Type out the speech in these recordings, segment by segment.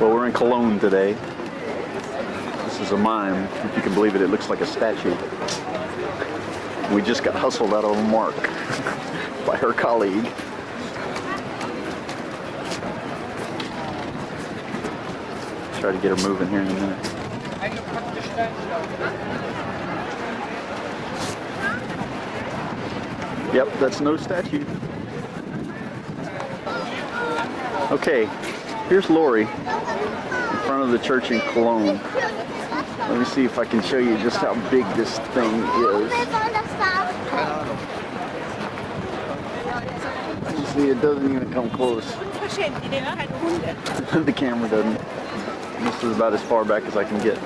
Well, we're in Cologne today. This is a mime. If you can believe it, it looks like a statue. We just got hustled out of a mark by her colleague. Try to get her moving here in a minute. Yep, that's no statue. Okay, here's Lori in front of the church in Cologne. Let me see if I can show you just how big this thing is. You see, it doesn't even come close. The camera doesn't. This is about as far back as I can get.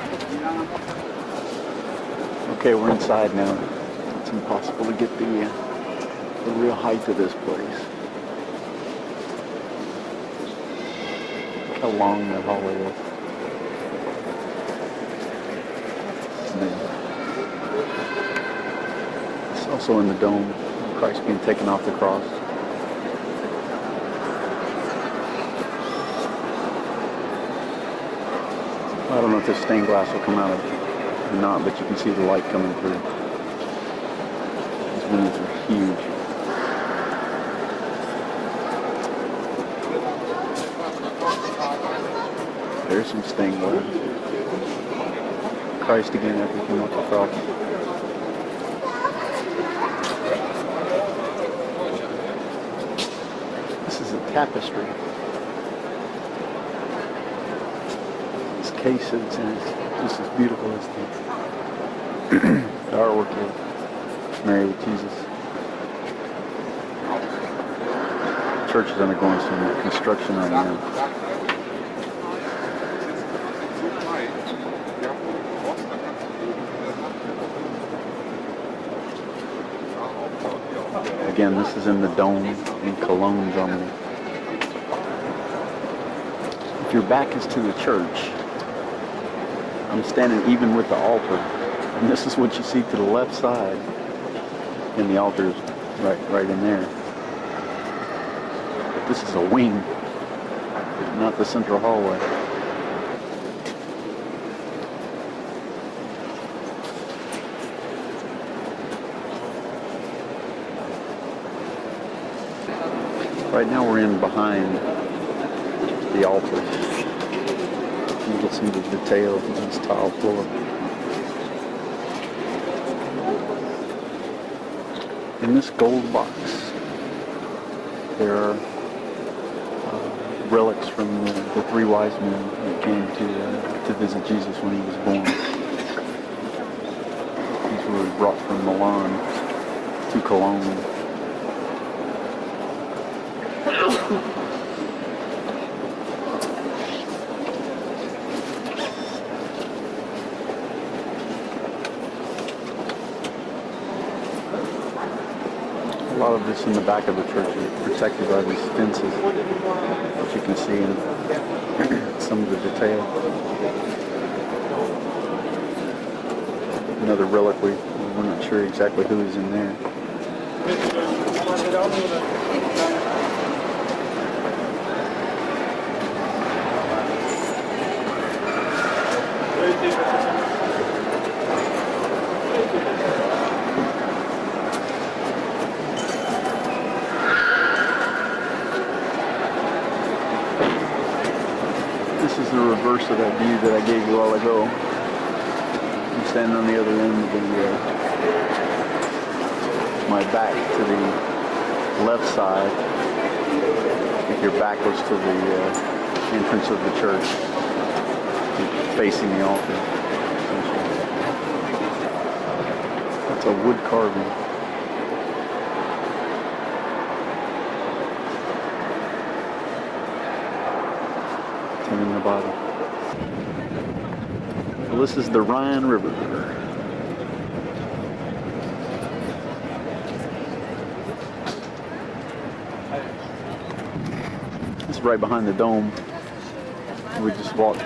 Okay, we're inside now. It's impossible to get the real height of this place. Look how long that hallway is. It's also in the dome. Christ being taken off the cross. I don't know if this stained glass will come out of it or not, but you can see the light coming through. These windows are huge. There's some stained glass. Christ again after he came off the cross. This is a tapestry. Case it's just as beautiful as the artwork of Mary with Jesus. The church is undergoing some construction right now. Again, this is in the dome in Cologne, Germany. If your back is to the church, I'm standing even with the altar, and this is what you see to the left side, and the altar is right in there. But this is a wing, not the central hallway. Right now we're in behind the altar. You get some of the detail in this tile floor. In this gold box, there are relics from the three wise men that came to visit Jesus when he was born. These were brought from Milan to Cologne. A lot of this in the back of the church is protected by these fences, which you can see in some of the detail. Another reliquary. We're not sure exactly who is in there. This is the reverse of that view that I gave you a while ago. I'm standing on the other end of my back to the left side. If your back was to the entrance of the church, facing the altar. That's a wood carving. In the bottom. Well, this is the Rhine River. It's right behind the dome. We just walked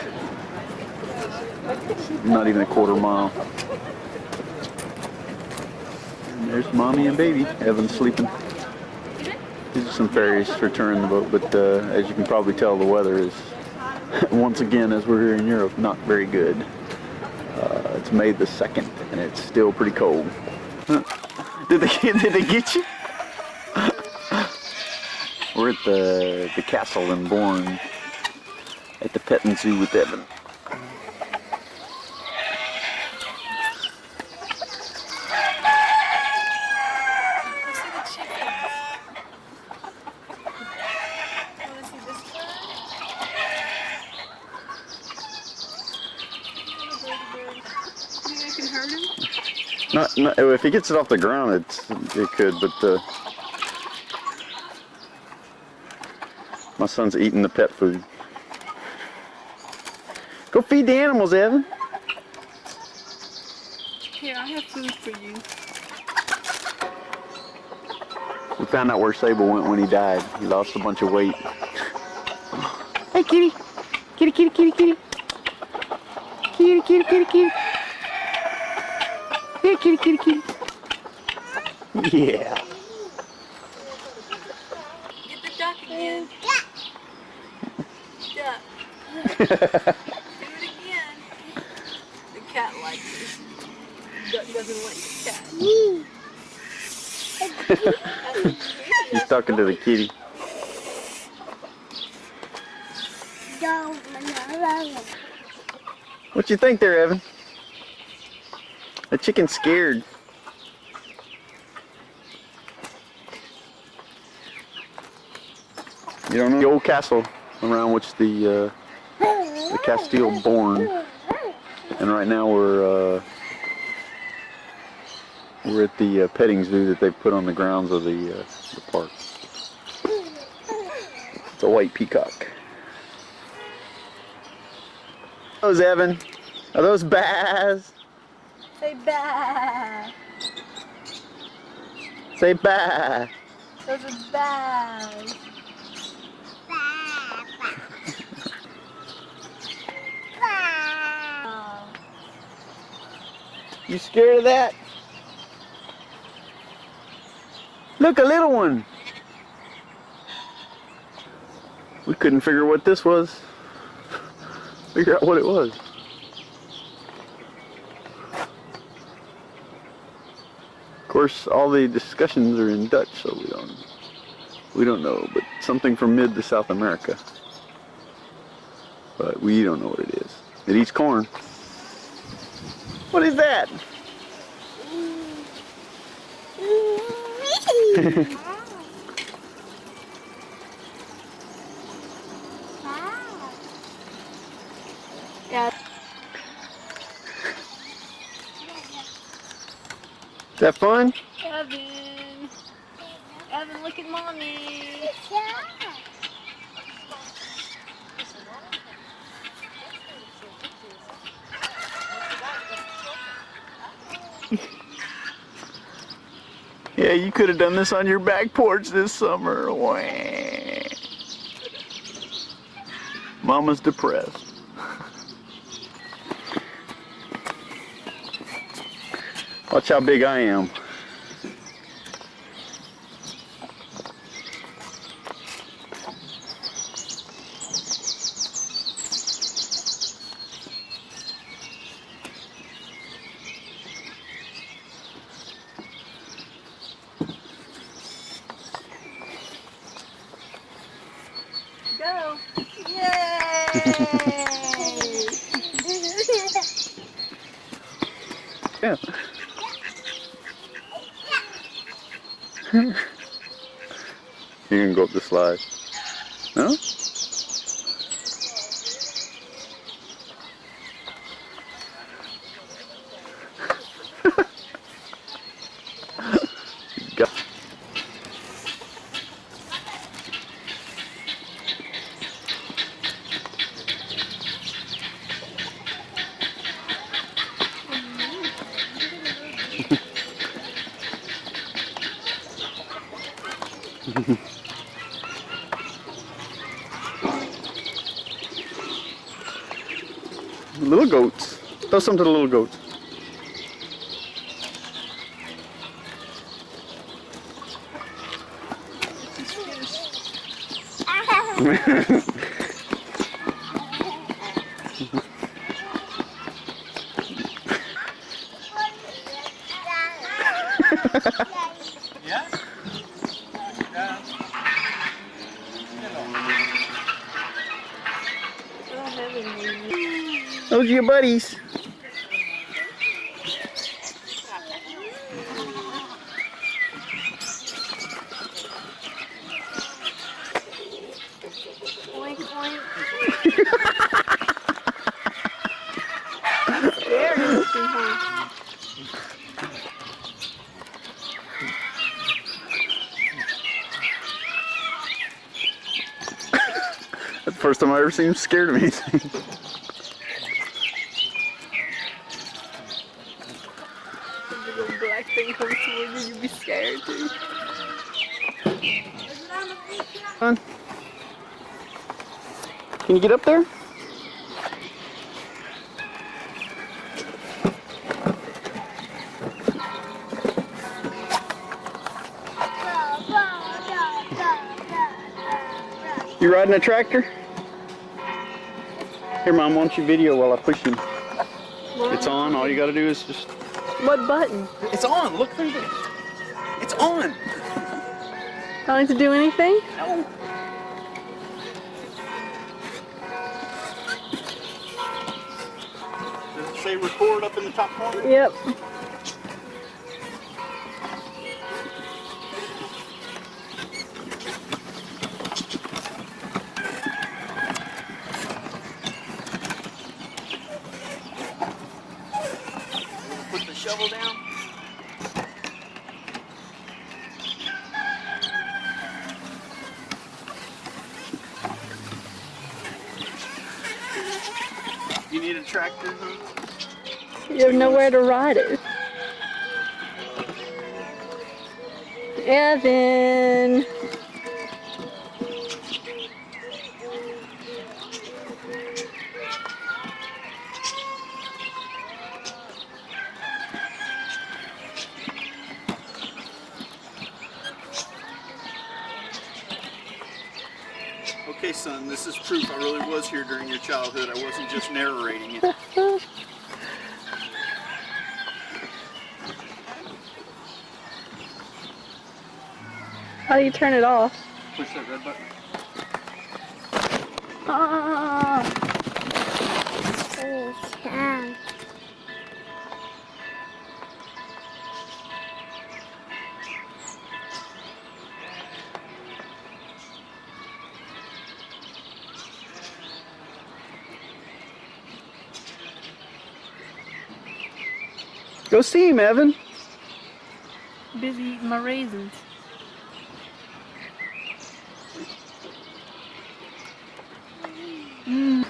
not even a quarter mile. And there's mommy and baby. Evan's sleeping. He's some ferries for touring the boat, but as you can probably tell, the weather is, once again, as we're here in Europe, not very good. It's May the 2nd, and it's still pretty cold. Did they get you? We're at the castle in Bourne, at the petting zoo with Evan. Not, if he gets it off the ground, it could, but my son's eating the pet food. Go feed the animals, Evan. Here, I have food for you. We found out where Sable went when he died. He lost a bunch of weight. Hey, kitty. Kitty, kitty, kitty, kitty. Kitty, kitty, kitty, kitty. Here, kitty, kitty, kitty. Yeah. Get the duck again. Duck. Do it again. The cat likes it. Duck doesn't like the cat. He's talking to the kitty. What you think there, Evan? The chicken's scared. You don't know the old castle around which the Castile Bourne, and right now we're at the petting zoo that they put on the grounds of the park. It's a white peacock. Those, Evan, are those bass? Say bye. Say bye. Those are bass. You scared of that? Look, a little one. We couldn't figure what this was. Figure out what it was. Of course, all the discussions are in Dutch, so we don't know. But something from Mid to South America. But we don't know what it is. It eats corn. What is that? Yeah. Is that fun? Evan. Evan, look at mommy. Yeah, you could have done this on your back porch this summer. Wah. Mama's depressed. Watch how big I am. Go. Yay! Yeah. You can go up the slide. No? Got little goats. Throw some to the little goats. She's Yeah? I don't have any. Those are your buddies. Oink, oink. Scared of this thing, huh? That's the first time I ever seen him scared of anything. The big old black thing comes towards you, you'd be scared too. Come on. Can you get up there? You riding a tractor? Here, Mom, why don't you video while I push him? It's on. All you got to do is just... What button? It's on. Look through the... It's on. Don't need to do anything? No. Does it say record up in the top corner? Yep. Put the shovel down. You need a tractor, huh? You have nowhere to ride it. Evan. Okay, son, this is proof I really was here during your childhood. I wasn't just narrating it. How do you turn it off? Push that red button. Ah. Go see him, Evan. Busy eating my raisins. Mm.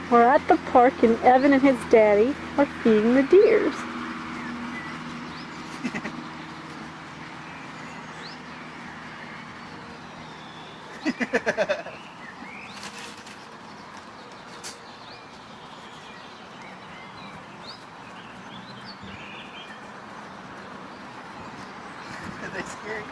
We're at the park and Evan and his daddy are feeding the deers. Are they scary?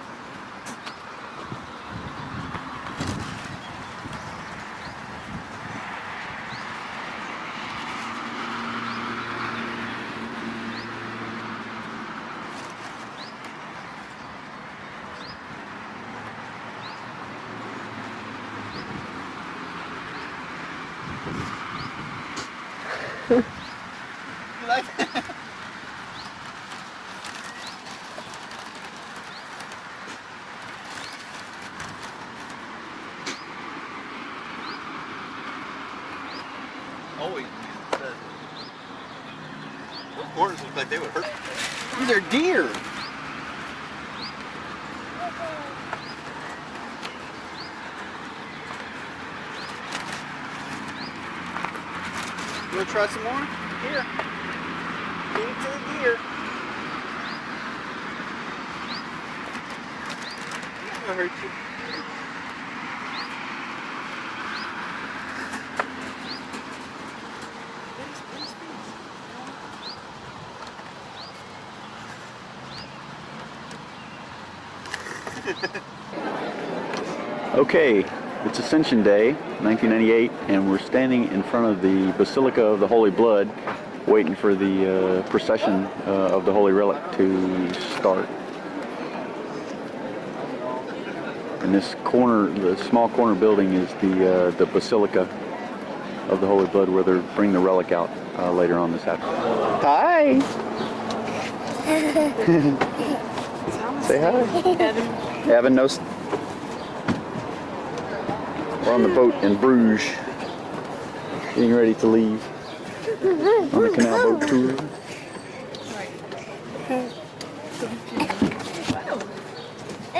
You like that? Oh, those horns look like they would hurt. These are deer. You want to try some more? Here. Feed it to the deer. I hurt you. Okay, it's Ascension Day, 1998, and we're standing in front of the Basilica of the Holy Blood, waiting for the procession of the Holy Relic to start. In this corner, the small corner building, is the Basilica of the Holy Blood, where they bring the relic out later on this afternoon. Hi! Say hi. Evan knows. We're on the boat in Bruges, getting ready to leave on the canal boat tour.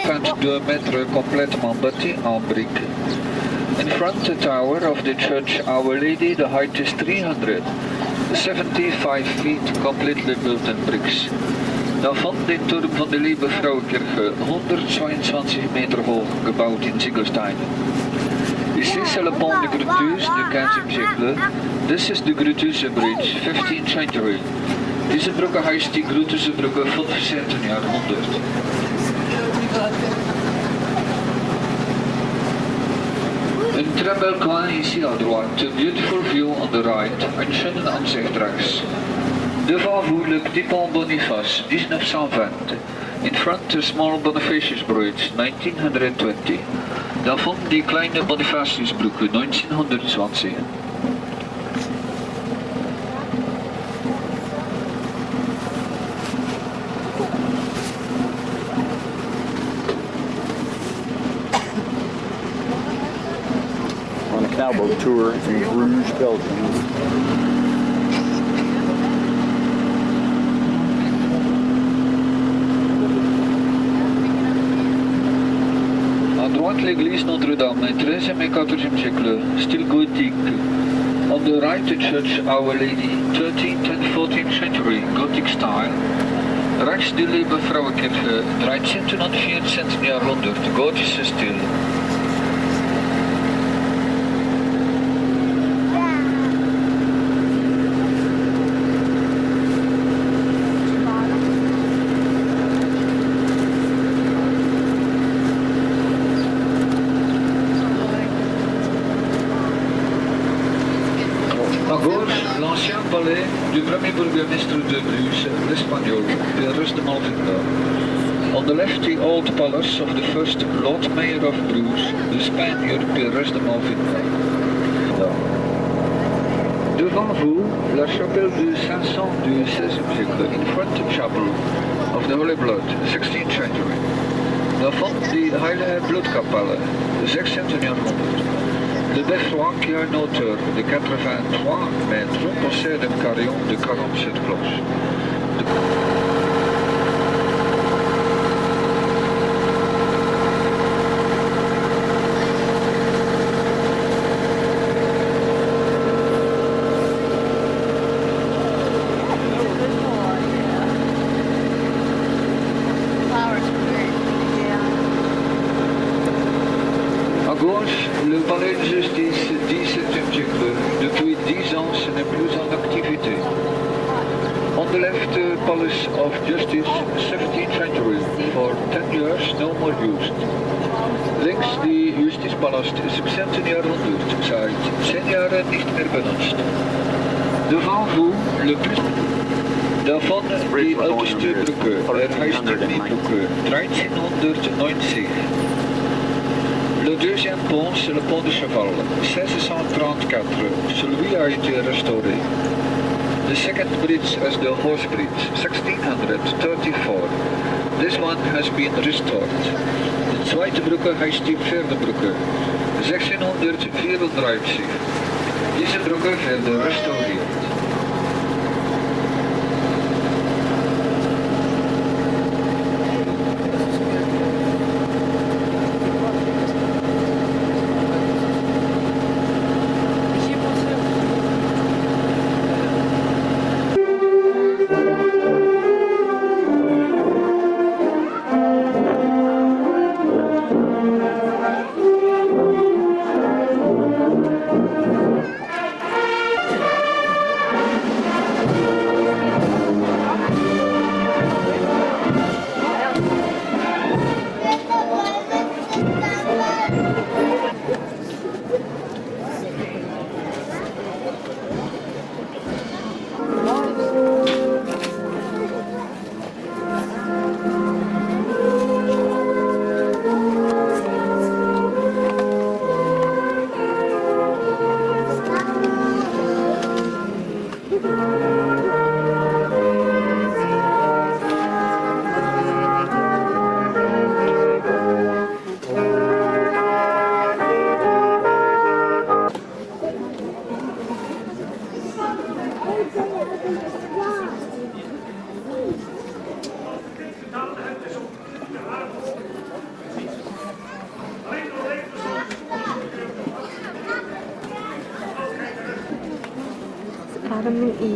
22 mètres complètement bâti en briques. In front the tower of the church Our Lady, the height is 375 feet, completely built in bricks. Daarvan de turm van de Liebe Vrouwenkirche, 122 meter hoog, gebouwd in ziegelsteinen. Ici c'est le pont de Grutus du 15e siècle. This is the Grutusse Bridge, 15th century. Deze brugge heet die Grutusse brugge van het 17e jaarhonderd. Een très bel coin ici à droite, a beautiful view on the right, een schönen aanzicht rechts. Devant vous le petit pont Boniface, 1920. In front the small Bonifacius Bridge, 1920. Daarvan die kleine Bonifaciusbrücke, 1920. On a canal boat tour in Bruges, Belgium. À droite l'église Notre-Dame, 13e et 14e siècle, style gothique. On the right the church Our Lady, 13th and 14th century, gothic style. Rechts de Liebe Vrouwenkirche, 13e und 14e jahrhundert, gotische stil. À gauche, l'ancien palais du premier bourgmestre de Bruges, l'Espagnol, Pierre de Malvinda. On the left, the old palace of the first Lord Mayor of Bruges, the Spaniard Pierre de Malvinda. Devant vous, la chapelle de Saint-Saëns du XVIe siècle, in front the chapel of the Holy Blood, 16th century. Daarvan die Heilige Bloedkapelle, 16e jaarhonderd. Le beffroi qui a une hauteur de 83 mètres possède un carillon de 47 cloches. À gauche, le palais de justice 17e siècle. Depuis 10 ans, ce n'est plus en activité. On the left, the Palace of Justice 17th century. For 10 years, no more used. Links, die Justizpalast 17e jahrhundert. Seit 10 Jahren nicht mehr benutzt. Devant vous, le plus... Daarvan die oudste brugge, heißt Brugge, 1390. Le deuxième pont, c'est le pont de Cheval, 1634. Celui a été restauré. The second bridge is the Horse Bridge, 1634. This one has been restored. De zweite brugge heißt die Pferdebrücke, 1634. Diese Brücke wird restauriert. Een I.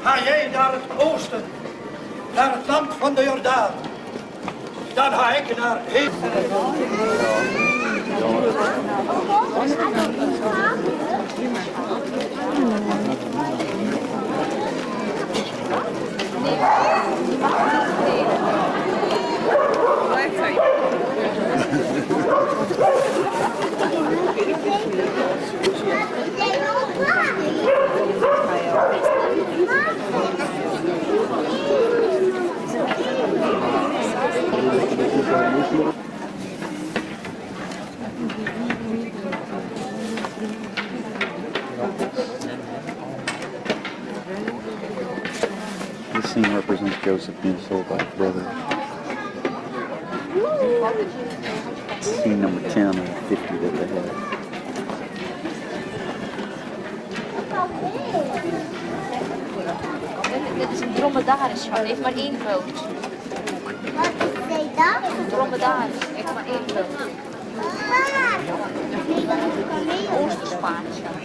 Ga jij naar het oosten, naar het land van de Jordaan. Dan ga ik naar heen. This scene represents Joseph being sold by his brother. Scene number 10 of 50 that they had. Dit is een dromedaris, schat. Heeft maar één poot. Wat is hij dan? Een dromedaris. Heeft maar één poot. Oosterspaard, schat.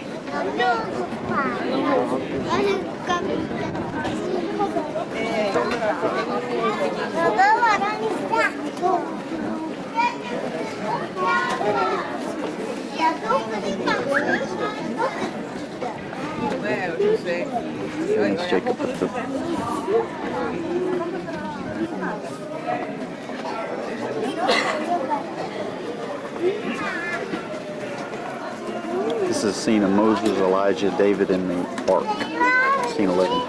Let's check it out. This is a scene of Moses, Elijah, David, and the ark. Scene 11.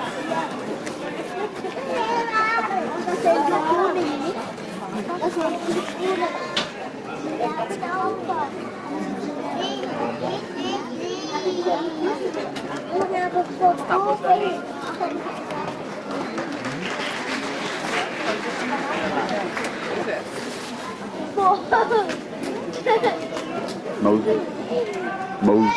Moses. Moses.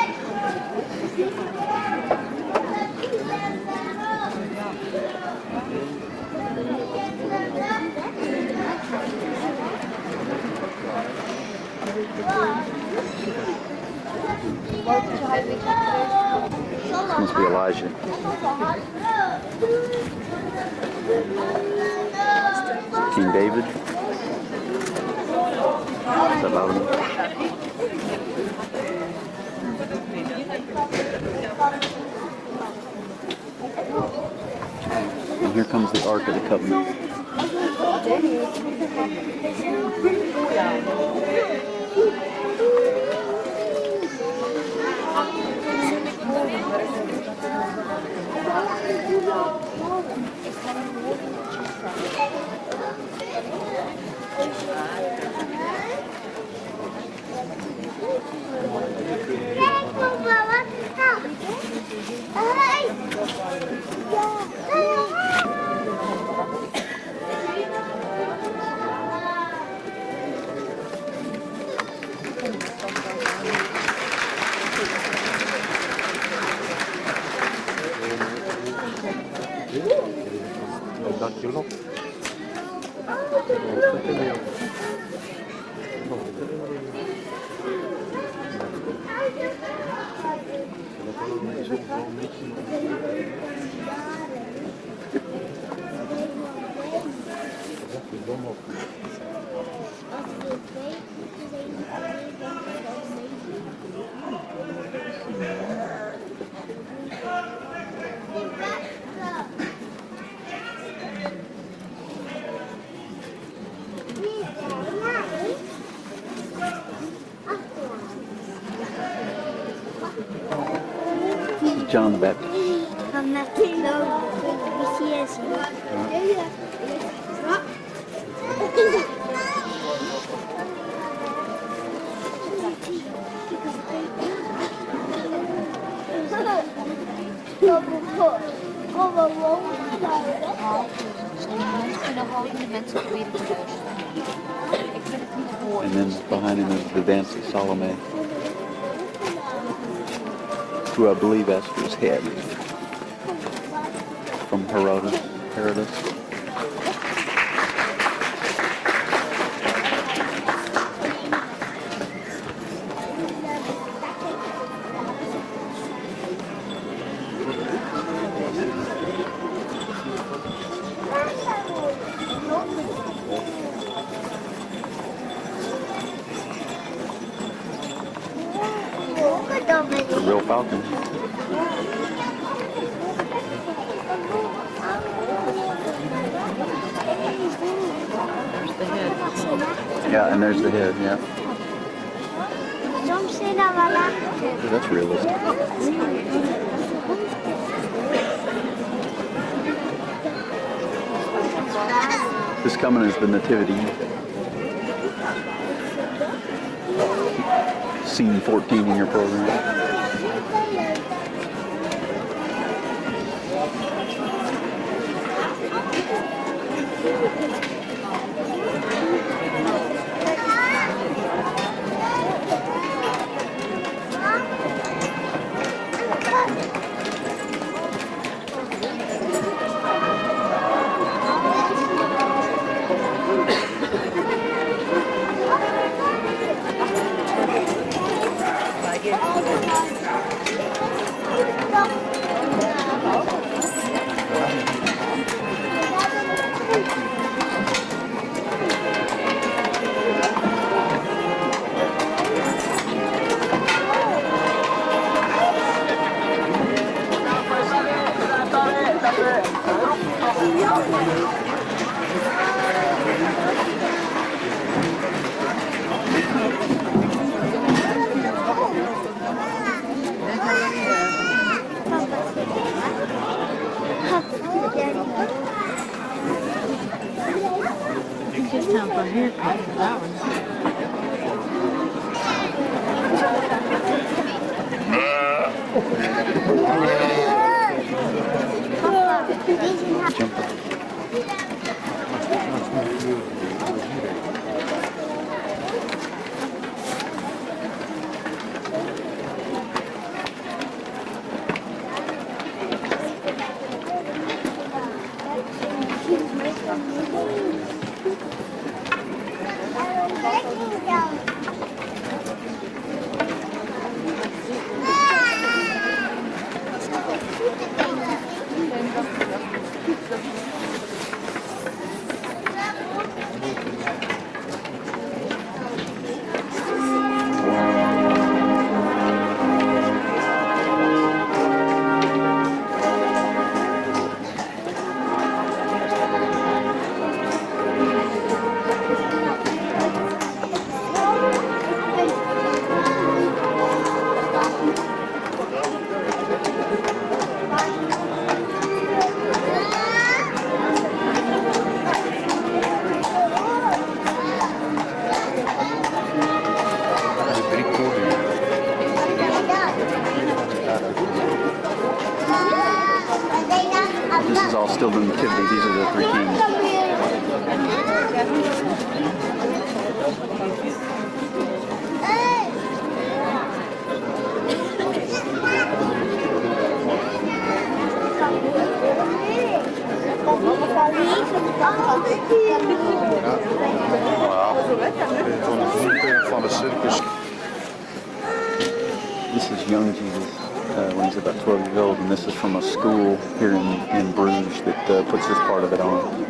This must be Elijah. King David. Is that loud enough? And here comes the Ark of the Covenant. John the Baptist. And then behind him is the dance of Salome, who I believe asked for his head from Herodotus. Brazil falcon. Yeah, and there's the head, yeah. Soms zie je dat wel lachen. Ooh, that's realistic. This coming is the Nativity. Scene 14 in your program. Just time for a haircut for that one. Jumper. This is all still the Nativity. These are the three kings. Van de circus. This is young Jesus when he's about 12 years old, and this is from a school here in Bruges that puts this part of it on.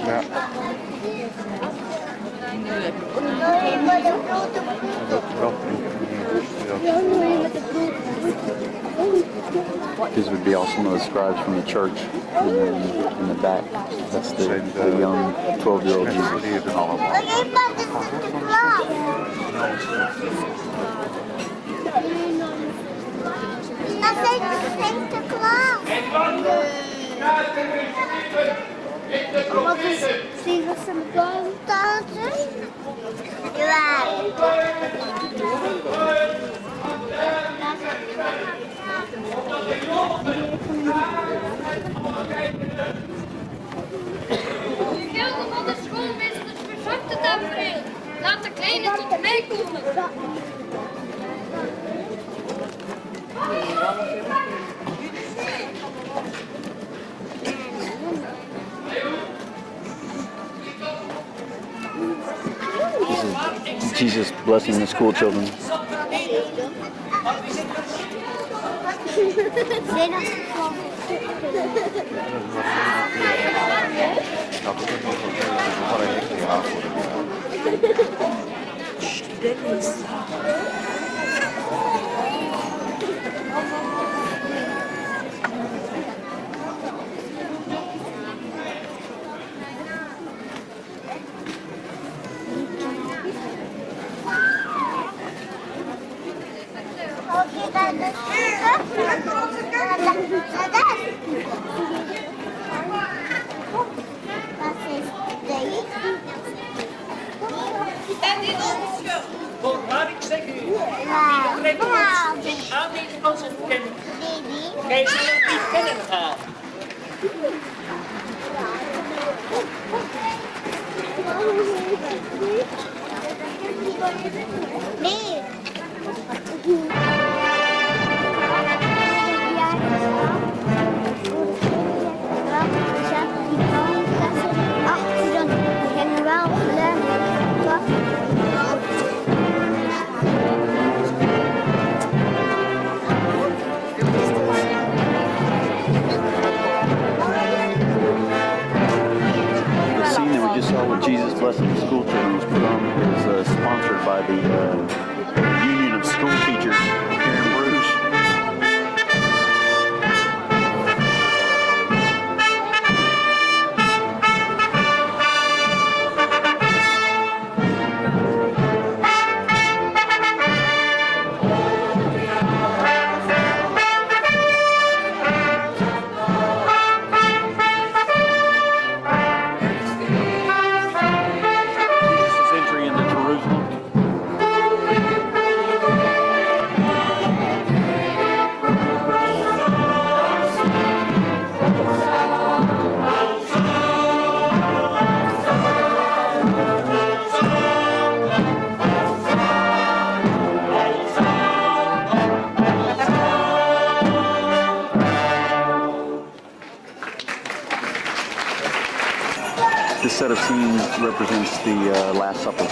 Ja. These would be all some of the scribes from the church, and then in the back, that's the young 12-year-old Jesus. Die hebben allemaal. Dat is Sinterklaas. Wat is Sinterklaas? Ja. Gilden van de schoolmeesters verzakt het tafereel. Laat de kleine tot mij komen. Jesus blessing the school children. Sinterklaas. Oké, dan de Wat is deze? En dit is voor waar ik zeg u. Wauw. Aanbieden van zijn bekend. Baby. Gij zal het niet kennen gaan. Nee. Achteren, die gingen wel The scene that we just saw with Jesus blessing the school children was put on is sponsored by the Union of School Teachers here in Bruges. Jesus' entry into Jerusalem. This set of scenes represents the Last Supper.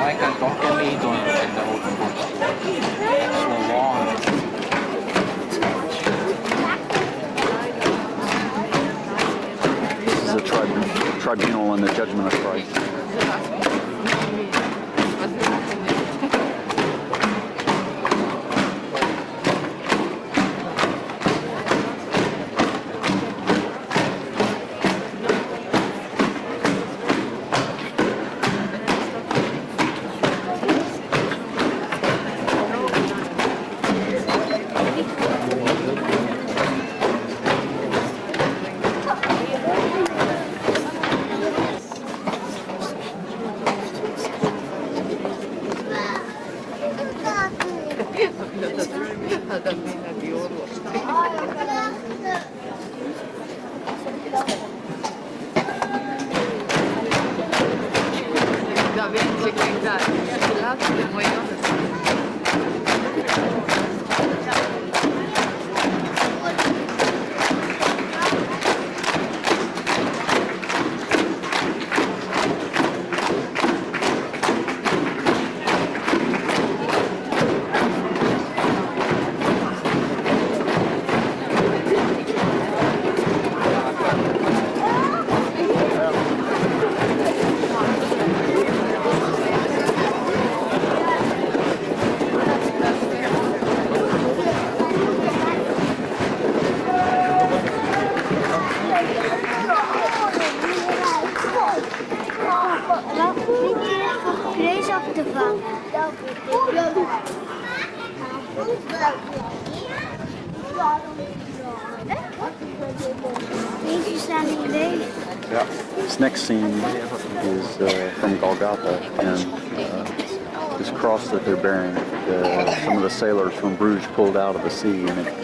I kan toch geen meedoen in de hoofdpoort. Zo lang. This is a tribunal in the judgment of Christ. Da vedi, kijk daar. Laat het mooi anders. Yeah. This next scene is from Golgotha, and this cross that they're bearing, some of the sailors from Bruges pulled out of the sea, and it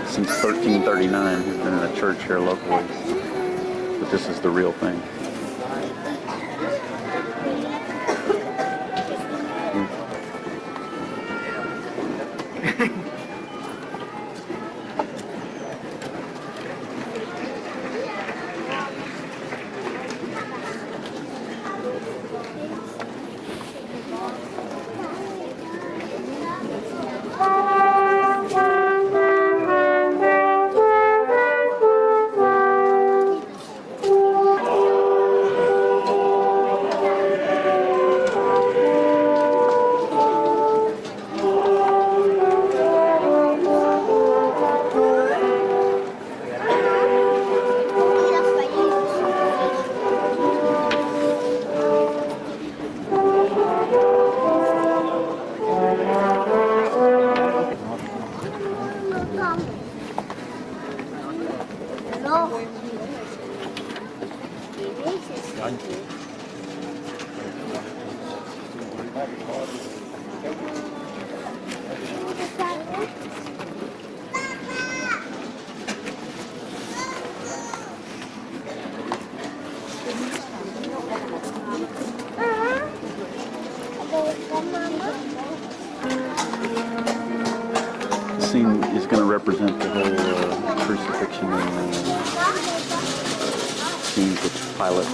since 1339 has been in a church here locally. But this is the real thing. The scene is going to represent the whole crucifixion and scenes with Pilate.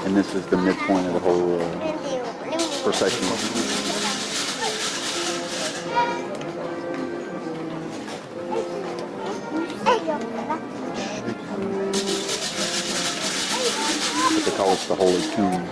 And this is the midpoint of the whole procession. What they call it the Holy Tomb.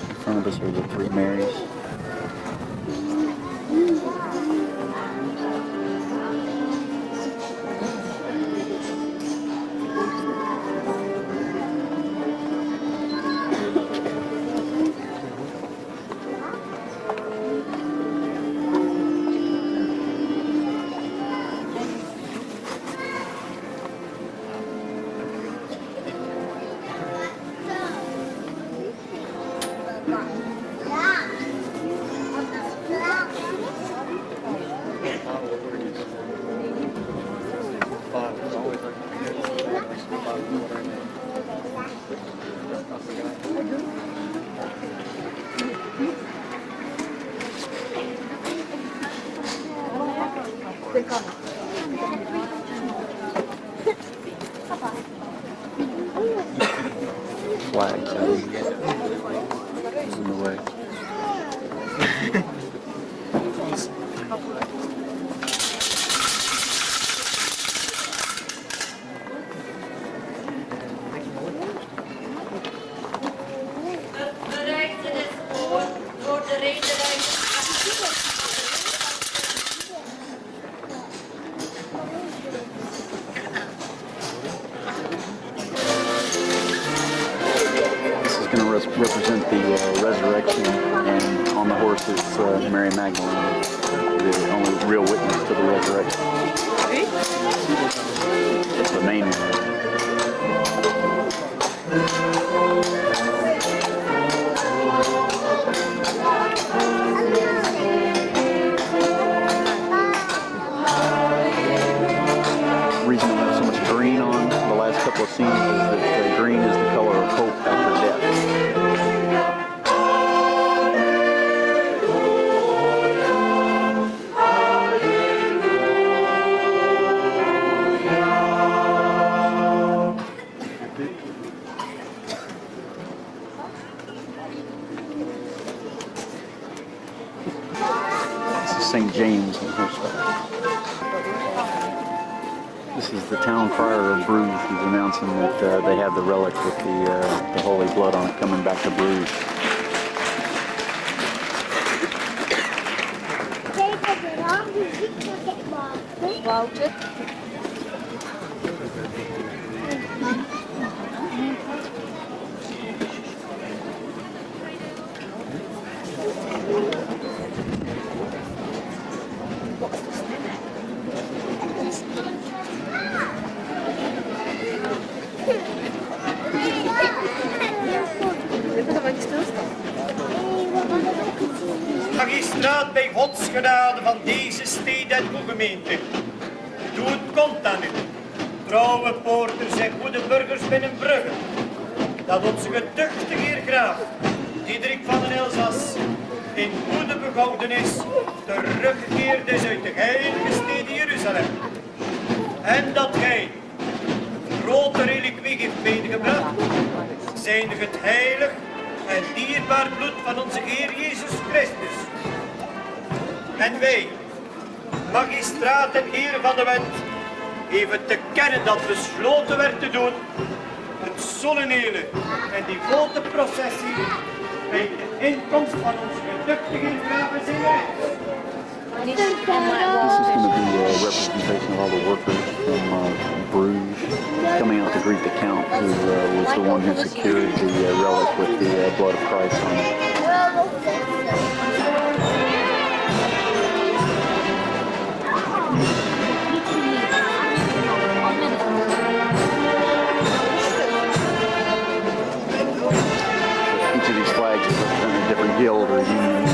In front of us are the three Marys. Flags in the way. Represent the resurrection, and on the horse is Mary Magdalene, the only real witness to the resurrection. The main one. The reason we have so much green on the last couple of scenes is that green is the color of hope after death. horseback. This is the town crier of Bruges who's announcing that they have the relic with the holy blood on it coming back to Bruges. Wouter. Magistraat bij Gods genade van deze stede en gemeente. Doet komt aan u, trouwe poorters en goede burgers binnen Brugge, dat onze geduchte heer graaf, Diederik van den Elzas, in goede behoudenis teruggekeerd is uit de heilige stede Jeruzalem. En dat gij grote reliquie heeft medegebracht, zijnde het heilig en dierbaar bloed van onze Heer Jezus Christus. En wij, magistraat en heren van de wet, even te kennen dat besloten werd te doen een solenele en devote processie bij de inkomst van onze geduchte Heer Graaf en zijn reis. This is going to be a representation of all the workers from Bruges coming out to greet the Count, who was the one who secured the relic with the blood of Christ on it. Each of these flags is representing a different guild or union.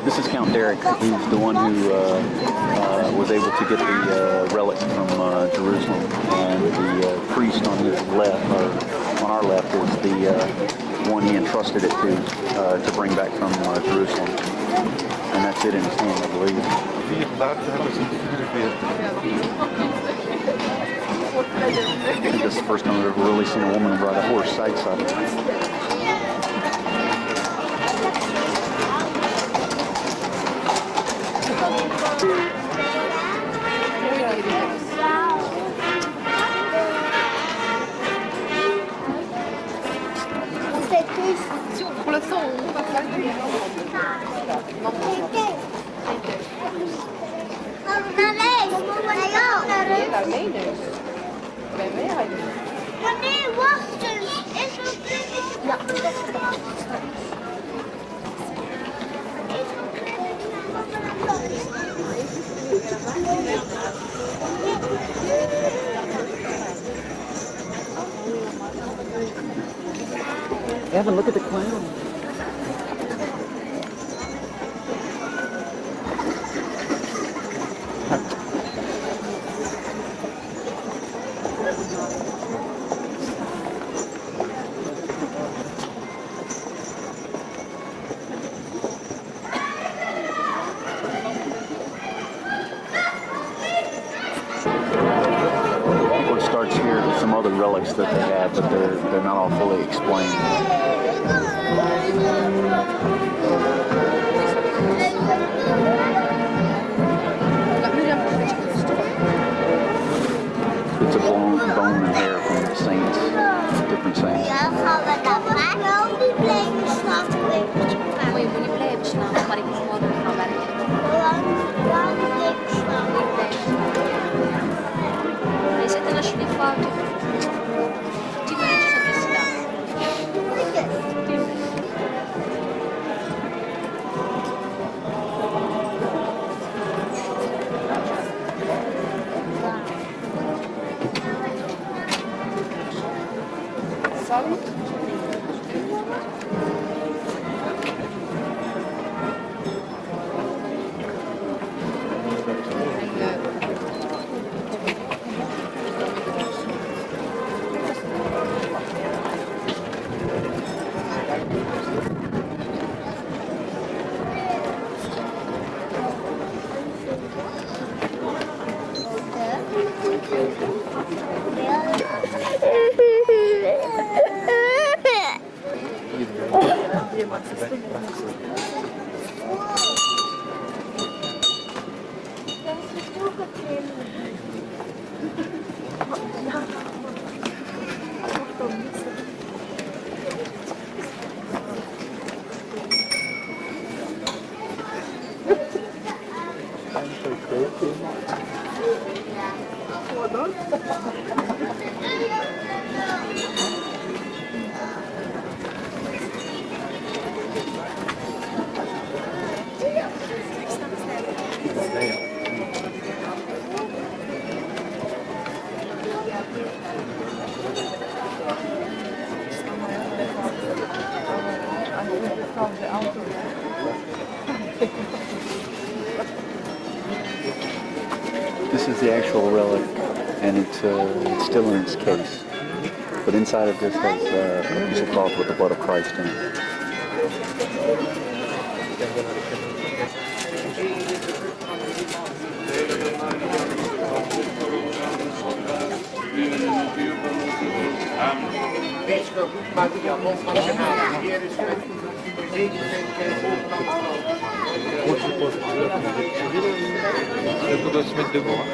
This is Count Derek, who's the one who was able to get the relic from Jerusalem, and the priest on his left, or on our left, is the one he entrusted it to bring back from Jerusalem. And that's it in his hand, I believe. I think this is the first time I've ever really seen a woman ride a horse side saddle. Pour l'instant, on va faire la meenemen. Bij mij eigenlijk. Nee, wacht eens. Is er Ja. Evan, look at the clown. starts here with some other relics that they have, but they're not all fully explained. It's a bone and hair from the saints, different saints. Moi moet niet blijven slapen, maar ik moet morgen gaan werken. Wij zitten alsjeblieft fout. 10 minuutjes en het is gedaan. 10 minuten. This is the actual relic, and it's still in its case. But inside of this has a piece of cloth with the blood of Christ in it. Il faut se mettre debout.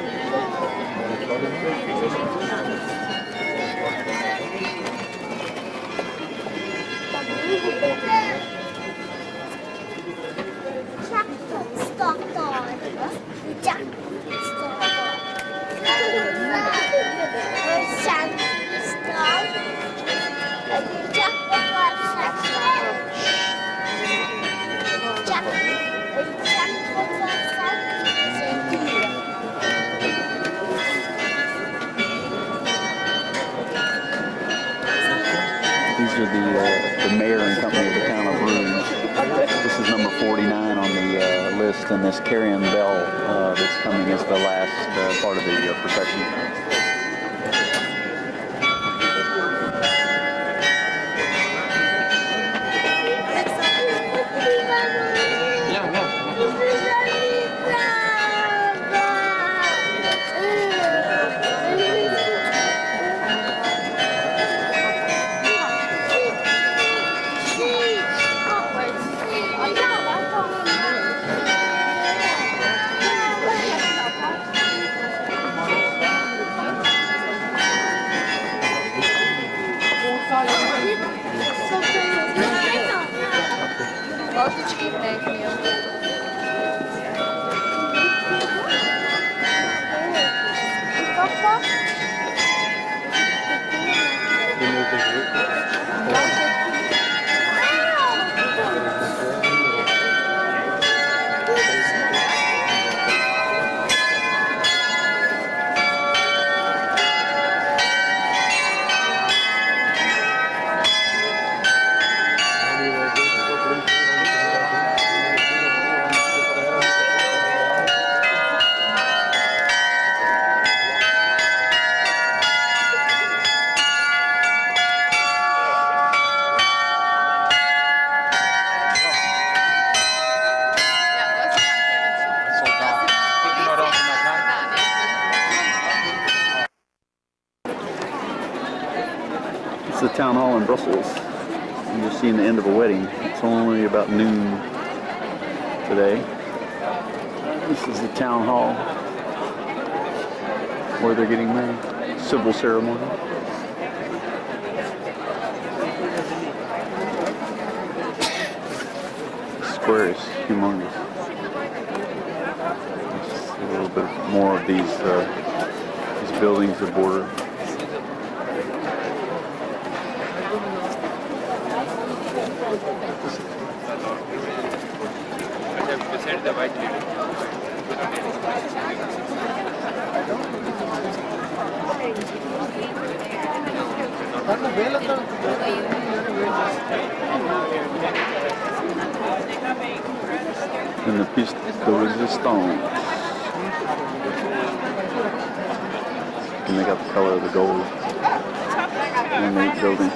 These are the mayor and company of the town of Bruges. This is number 49 on the list, and this carrion bell that's coming is the last part of the procession. Botetje blijven hier. It's the town hall in Brussels. You're just seeing the end of a wedding. It's only about noon today. This is the town hall where they're getting married. Civil ceremony. The square is humongous. Just a little bit more of these buildings that border. And the piece de resistance. And they got the color of the gold in the building.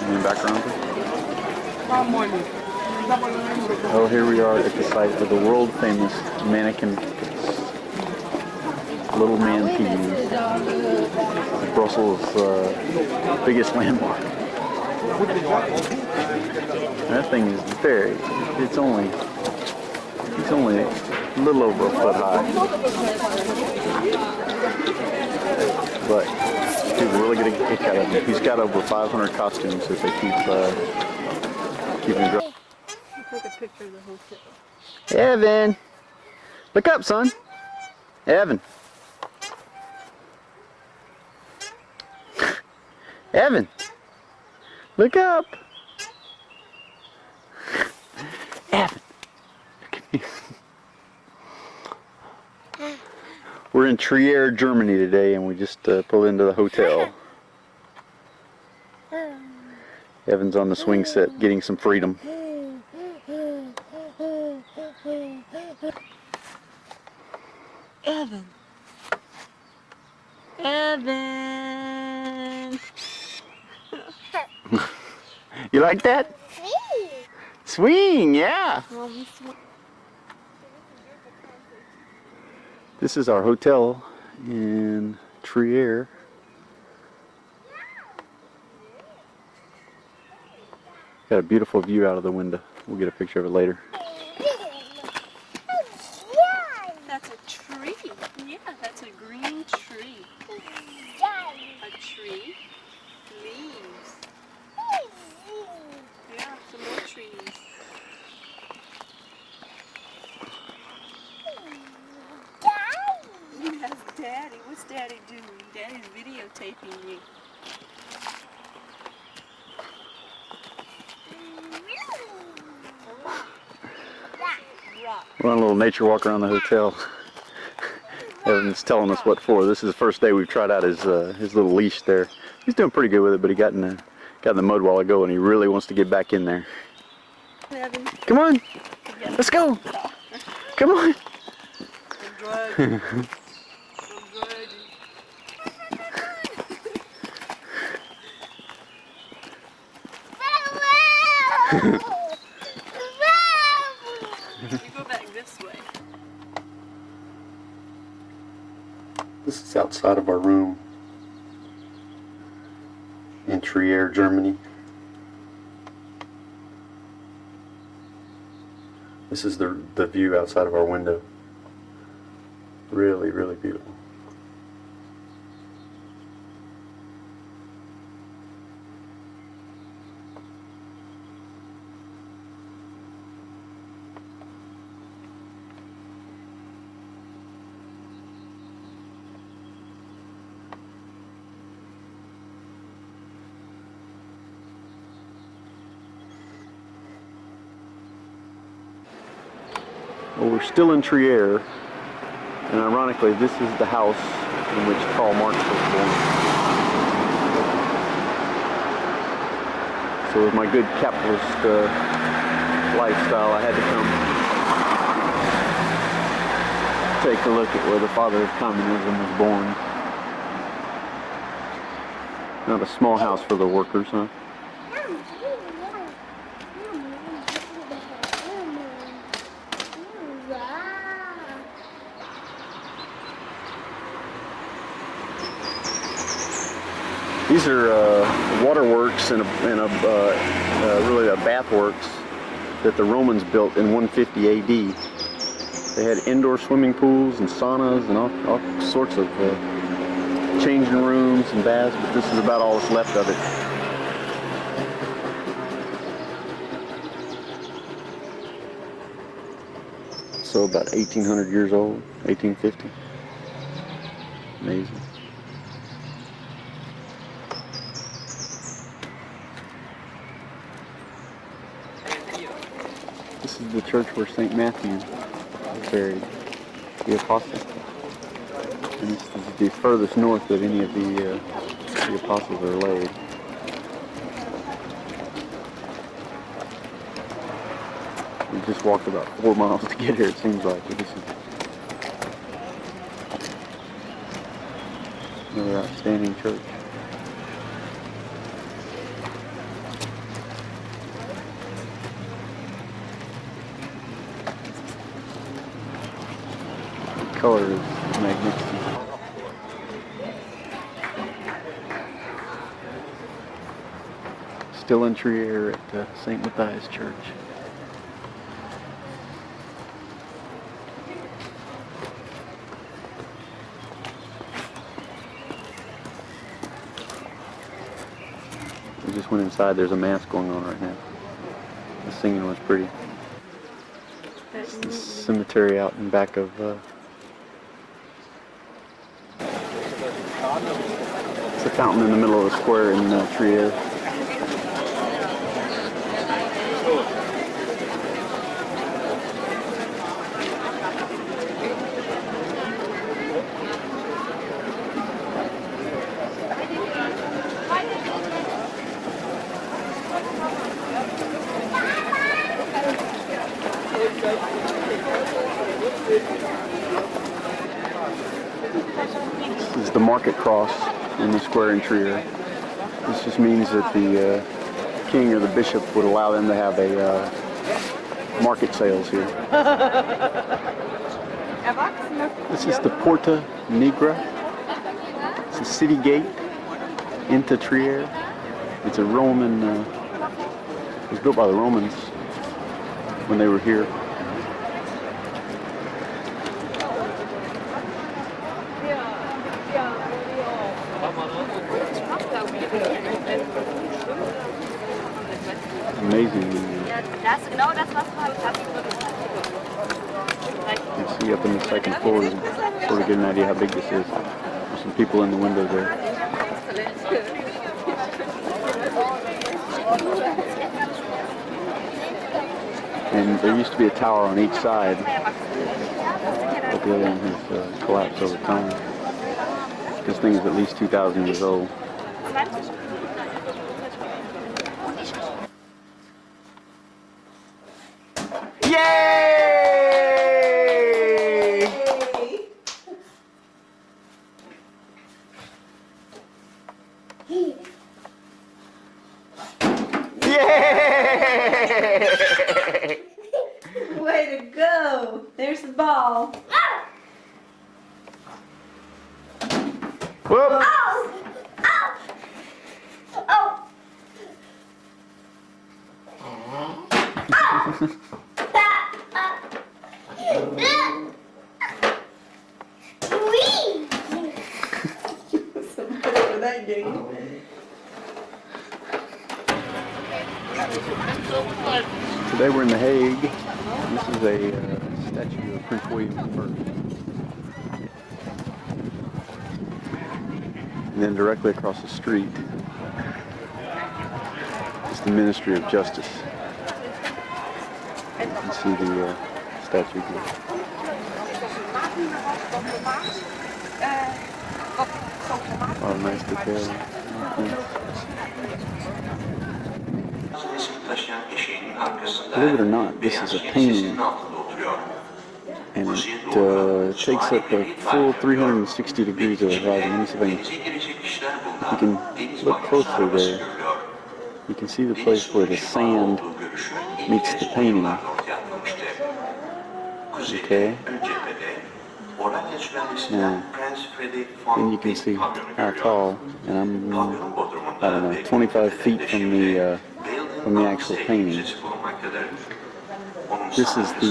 Any background? Oh, here we are at the site of the world famous mannequin Little Man Peas, Brussels' biggest landmark. That thing is it's only a little over a foot high. But people really get a kick out of him. He's got over 500 costumes that they keep him dry. Take a picture of the hotel. Evan! Look up, son! Evan! Evan! Look up! Evan! Look at me. We're in Trier, Germany today, and we just pulled into the hotel. Evan's on the swing set, getting some freedom. Evan. Evan. You like that? Swing, yeah. This is our hotel in Trier. Got a beautiful view out of the window. We'll get a picture of it later. That's a tree. Yeah, that's a green tree. A tree. Leaves. Yeah, some more trees. That's Daddy. What's Daddy doing? Daddy's videotaping you. We're on a little nature walk around the hotel. Evan's telling us what for. This is the first day we've tried out his little leash there. He's doing pretty good with it, but he got in the mud while ago, and he really wants to get back in there. Evan. Come on, let's go. Come on. I'm dragging. You go back this way. This is outside of our room in Trier, Germany. This is the view outside of our window. Really, really beautiful. Well, we're still in Trier, and ironically, this is the house in which Karl Marx was born. So with my good capitalist lifestyle, I had to come take a look at where the father of communism was born. Not a small house for the workers, huh? These are waterworks and really a bathworks that the Romans built in 150 AD. They had indoor swimming pools and saunas and all sorts of changing rooms and baths, but this is about all that's left of it. So about 1800 years old, 1850. Amazing. This is the church where St. Matthew was buried, the apostle. And this is the furthest north that any of the apostles are laid. We just walked about 4 miles to get here, it seems like. But this is another outstanding church. The color is magnificent. Still in Trier at St. Matthias Church. We just went inside. There's a mass going on right now. The singing was pretty. It's the cemetery out in back of it's a fountain in the middle of the square in Trier. This is the market cross in the square in Trier. This just means that the king or the bishop would allow them to have a market sales here. This is the Porta Nigra. It's a city gate into Trier. It's a Roman, it was built by the Romans when they were here. Amazing. You can see up in the second floor and sort of get an idea how big this is. There's some people in the window there. And there used to be a tower on each side, but the other one has collapsed over time. This thing is at least 2,000 years old. Yay! Yay! Way to go! There's the ball. Whoop! Oh! Oh! For that game. Today we're in The Hague. This is a statue of Prince William I. And then directly across the street is the Ministry of Justice. You can see the statue here. Oh, nice detail. Believe it or not, this is a painting, and it takes up a full 360 degrees of the horizon. Let me see if you can look closely there. You can see the place where the sand meets the painting. Okay. Now, And you can see how tall, and I'm, I don't know, 25 feet from the actual painting. This is the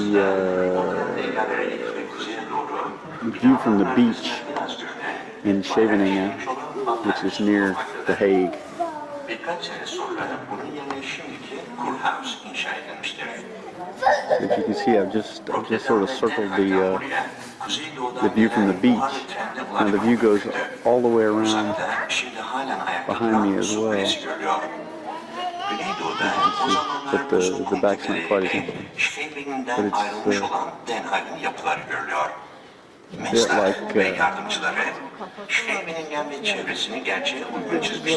view from the beach in Scheveningen, which is near The Hague. As you can see, I've just sort of circled the view from the beach. Now the view goes all the way around behind me as well. But the back's not quite as empty. But it's a bit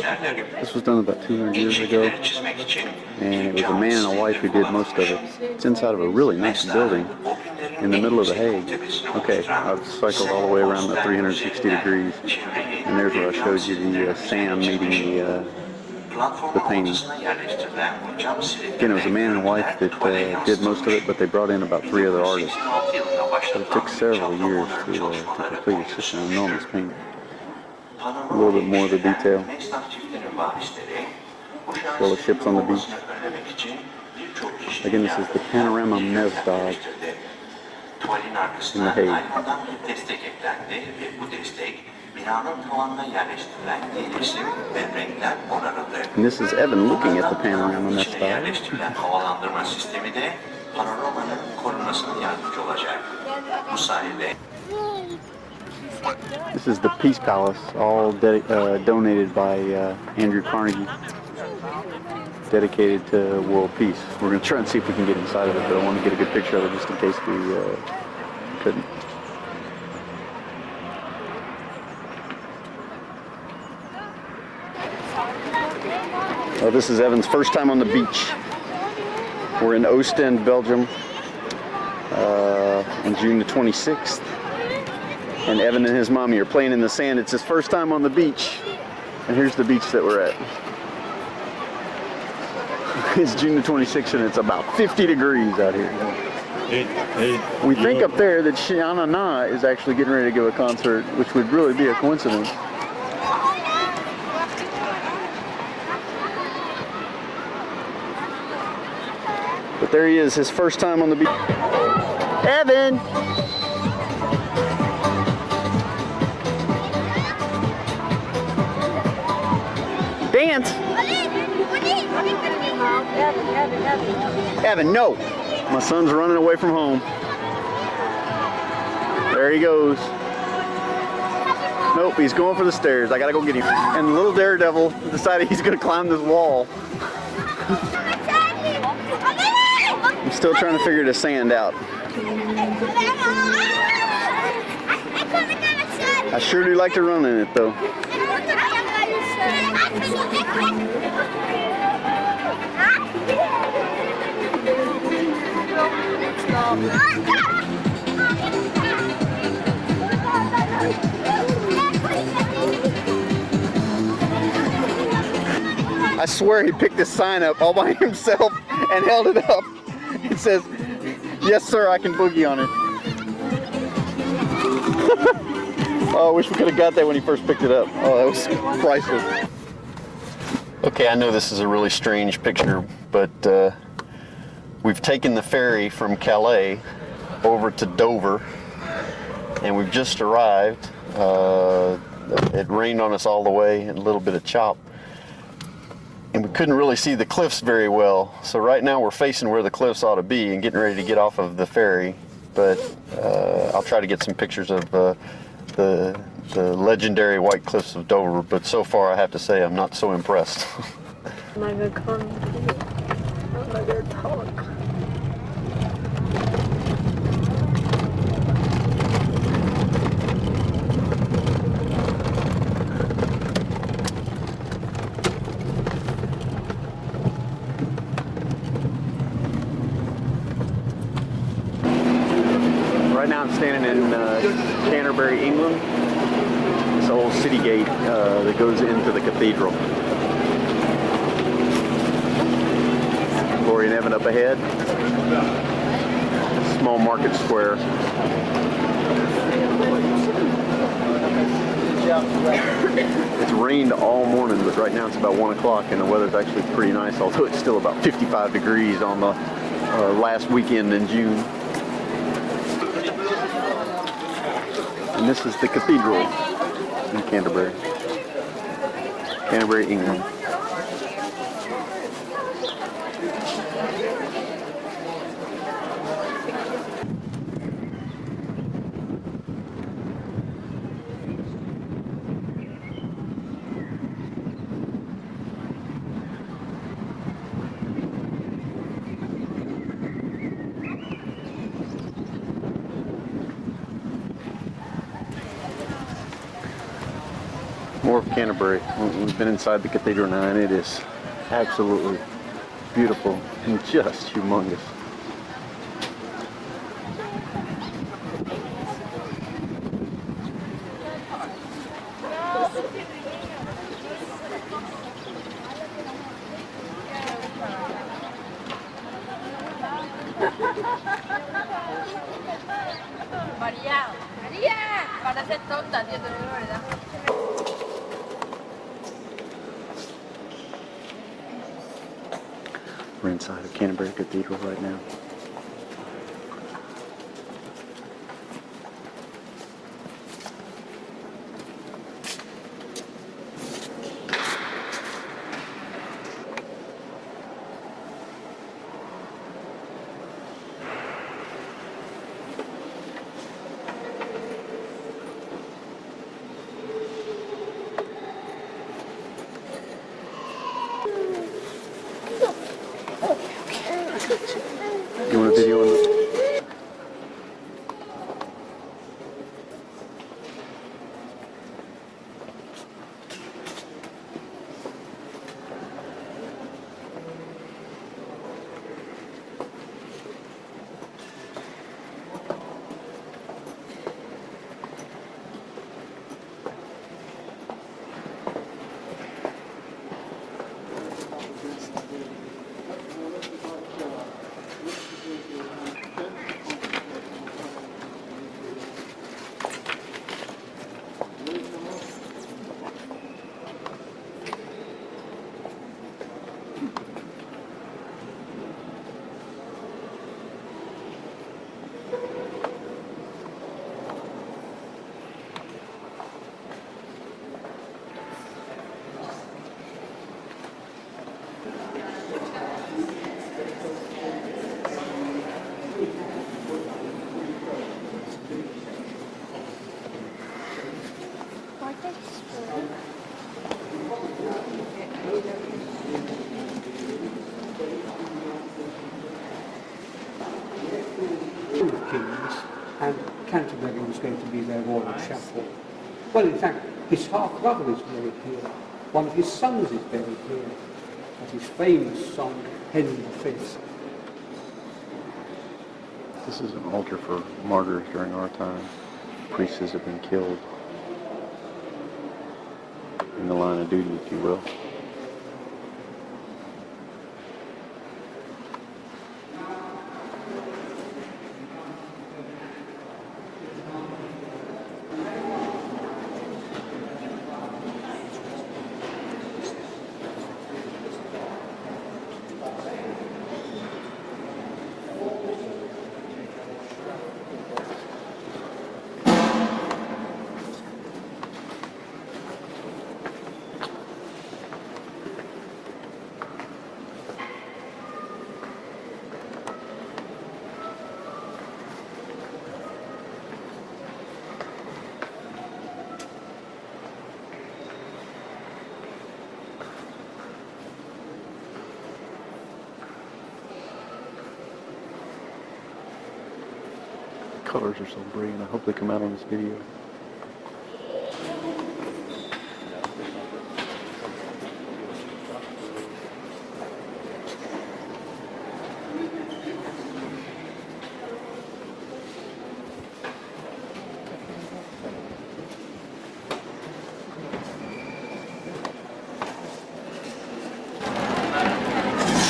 like this was done about 200 years ago, and it was a man and a wife who did most of it. It's inside of a really nice building in the middle of The Hague. Okay, I've cycled all the way around the 360 degrees, and there's where I showed you the sand meeting the painting. Again, it was a man and wife that did most of it, but they brought in about 3 other artists. So it took several years to complete. It's just an enormous painting. A little bit more of the detail. All the ships on the beach. Again, this is the Panorama Mesdag in The Hague. And this is Evan looking at the Panorama Mesdag. This is the Peace Palace, all donated by Andrew Carnegie, dedicated to world peace. We're going to try and see if we can get inside of it, but I want to get a good picture of it just in case we couldn't. Oh, this is Evan's first time on the beach. We're in Ostend, Belgium, on June the 26th. And Evan and his mommy are playing in the sand. It's his first time on the beach. And here's the beach that we're at. It's June the 26th and it's about 50 degrees out here. We think up there that Shiana Na is actually getting ready to give a concert, which would really be a coincidence. But there he is, his first time on the beach. Evan! Dance! Evan, no! My son's running away from home. There he goes. Nope, he's going for the stairs. I gotta go get him. And little Daredevil decided he's gonna climb this wall. I'm still trying to figure the sand out. I sure do like to run in it though. I swear he picked this sign up all by himself and held it up. It says, "Yes sir, I can boogie on it." Oh, I wish we could have got that when he first picked it up. Oh, that was priceless. Okay, I know this is a really strange picture, but we've taken the ferry from Calais over to Dover, and we've just arrived. It rained on us all the way, and a little bit of chop. And we couldn't really see the cliffs very well. So right now we're facing where the cliffs ought to be and getting ready to get off of the ferry. But I'll try to get some pictures of the legendary White Cliffs of Dover. But so far I have to say I'm not so impressed. I'm not gonna come. I'm not gonna talk. Right now I'm standing in Canterbury, England. This old city gate that goes into the cathedral. Lori and Evan up ahead. Small market square. It's rained all morning, but right now it's about 1 o'clock and the weather's actually pretty nice, although it's still about 55 degrees on the last weekend in June. And this is the cathedral in Canterbury. Canterbury, England. More of Canterbury. We've been inside the cathedral now and it is absolutely beautiful and just humongous. María, María, parece tonta, tío, te lo digo la verdad. We're inside of Canterbury Cathedral right now. You want a video on this? Kings, and Canterbury was going to be their royal chapel. Well, in fact, his half-brother is buried here. One of his sons is buried here. That's his famous son, Henry V. This is an altar for martyrs during our time. Priests have been killed in the line of duty, if you will. Colors are so brilliant. I hope they come out on this video.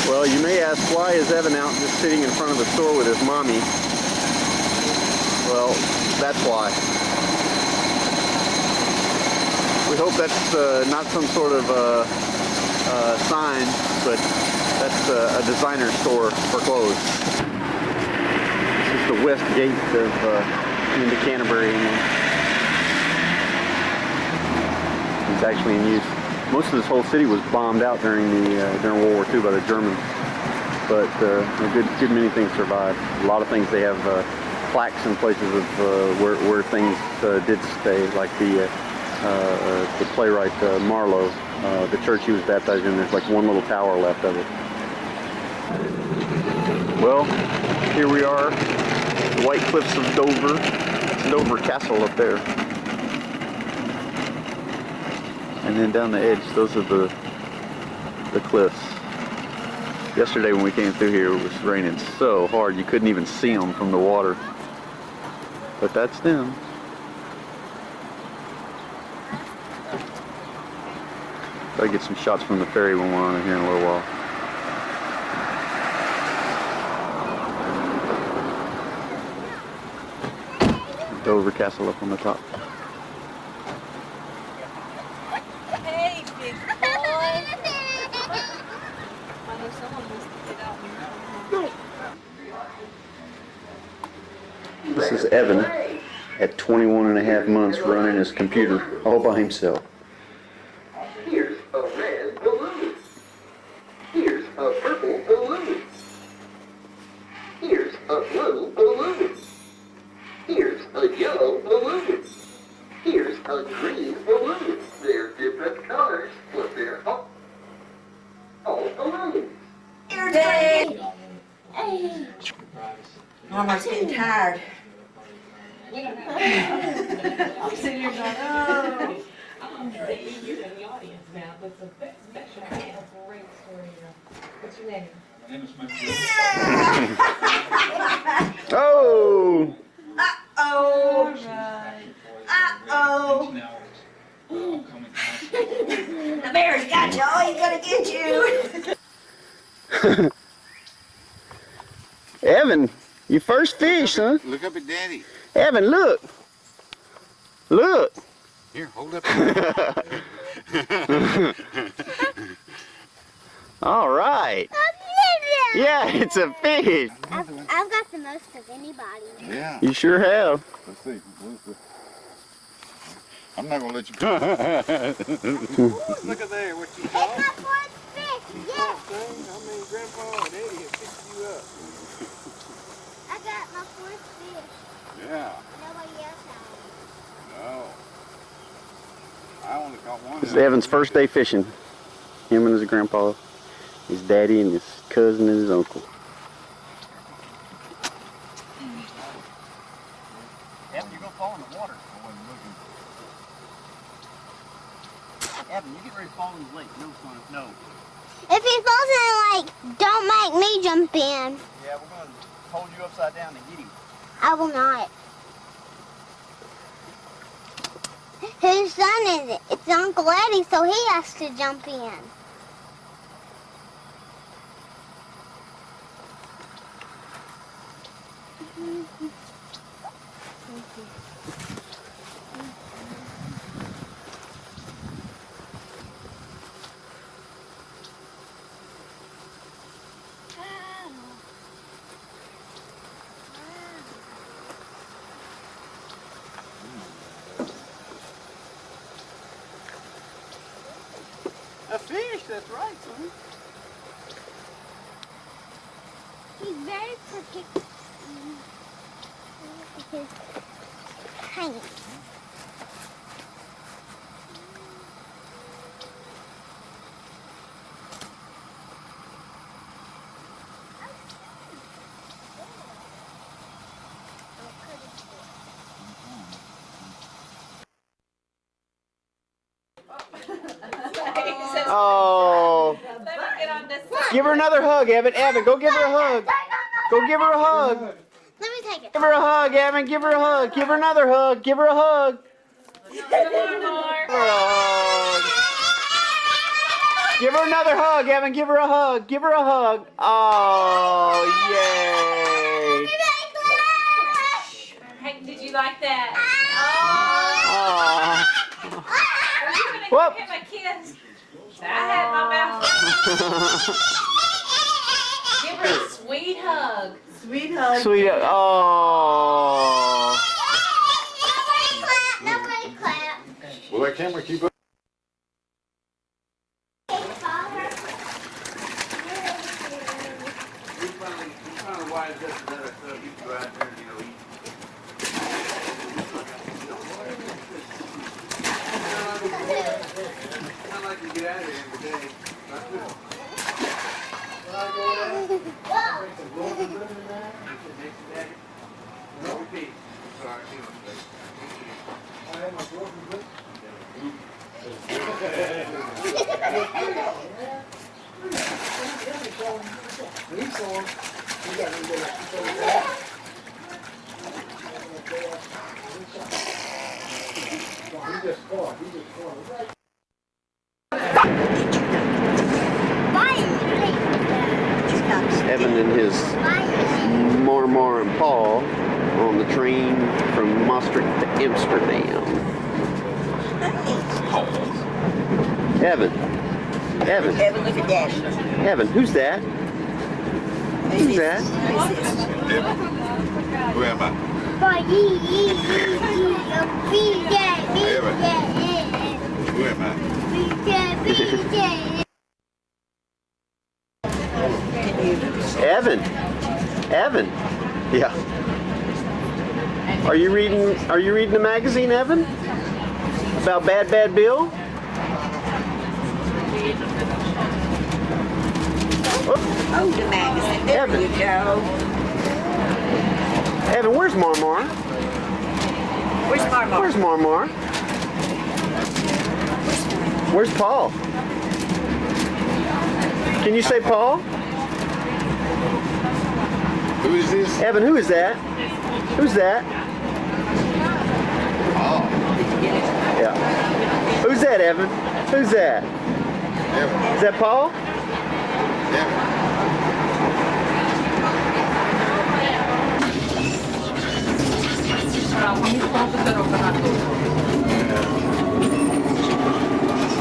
Well, you may ask, why is Evan out just sitting in front of the store with his mommy? Well, that's why. We hope that's not some sort of sign, but that's a designer store for clothes. This is the west gate of into Canterbury. It's actually in use. Most of this whole city was bombed out during during World War II by the Germans, but a good many things survived. A lot of things they have plaques in places of where things did stay, like the playwright Marlowe, the church he was baptized in. There's like one little tower left of it. Well, here we are, the White Cliffs of Dover. That's Dover Castle up there. And then down the edge, those are the cliffs. Yesterday when we came through here, it was raining so hard you couldn't even see them from the water. But that's them. Try to get some shots from the ferry when we're on it here in a little while. Dover Castle up on the top. Hey, big boy. I know someone wants to get out. This is Evan at 21 and a half months running his computer all by himself. Here's a red balloon. Here's a purple balloon. Here's a blue balloon. Here's a yellow balloon. Here's a green balloon. They're different colors, but they're all balloons. Your day. Mama's getting tired. I'm sitting here going, oh. I'm you're in the audience now, but it's a special great story. What's your name? My name is Oh! Uh-oh. Uh-oh. The bear's got you. Oh, he's gonna get you. Evan, your first fish, huh? Look up at Daddy. Evan, look. Look. Here, hold up. All right. Yeah, it's a fish. I've got the most of anybody. Yeah. You sure have. Let's see. I'm not gonna let you. Look at there, what you call? It's my fourth fish, yes. I mean, Grandpa and Eddie have picked you up. I got my fourth fish. Yeah. Nobody else has. No. I only caught one. This is Evan's first day fishing. Him and his grandpa, his daddy, and his cousin and his uncle. Evan, you're gonna fall in the water. Evan, you get ready to fall in the lake. No, son, no. If he falls in the lake, don't make me jump in. Yeah, we're gonna hold you upside down to get him. I will not. Whose son is it? It's Uncle Eddie, so he has to jump in. A fish, that's right, son. He's very particular. His tank. Oh. Give her another hug, Evan. Evan, go give her a hug. Go give her a hug. Let me take it. Give her a hug, Evan. Give her a hug. Give her another hug. Give her a hug. Give her a hug. Give her another hug, Evan. Give her a hug. Give her a hug. Oh, yay. Hey, did you like that? Oh. Are you Whoop. Hit my kids. I had my mouth. Give her a sweet hug. Sweet hug. Sweet. Oh. Nobody clap. Will that camera keep up? Evan and his Marmar and Paul on the train from Maastricht to Amsterdam. Evan. Evan. Evan, look at Daddy. Evan, who's that? Who's that? Who am I? Who am I? Evan. Evan. Yeah. Are you reading the magazine, Evan? About Bad Bad Bill? Oh, the magazine. There Evan. you go. Evan, where's Marmar? Where's Marmar? Where's Marmar? Where's Paul? Can you say Paul? Who is this? Evan, who is that? Who's that? Oh, Yeah. Who's that, Evan? Who's that? Evan. Is that Paul? Evan.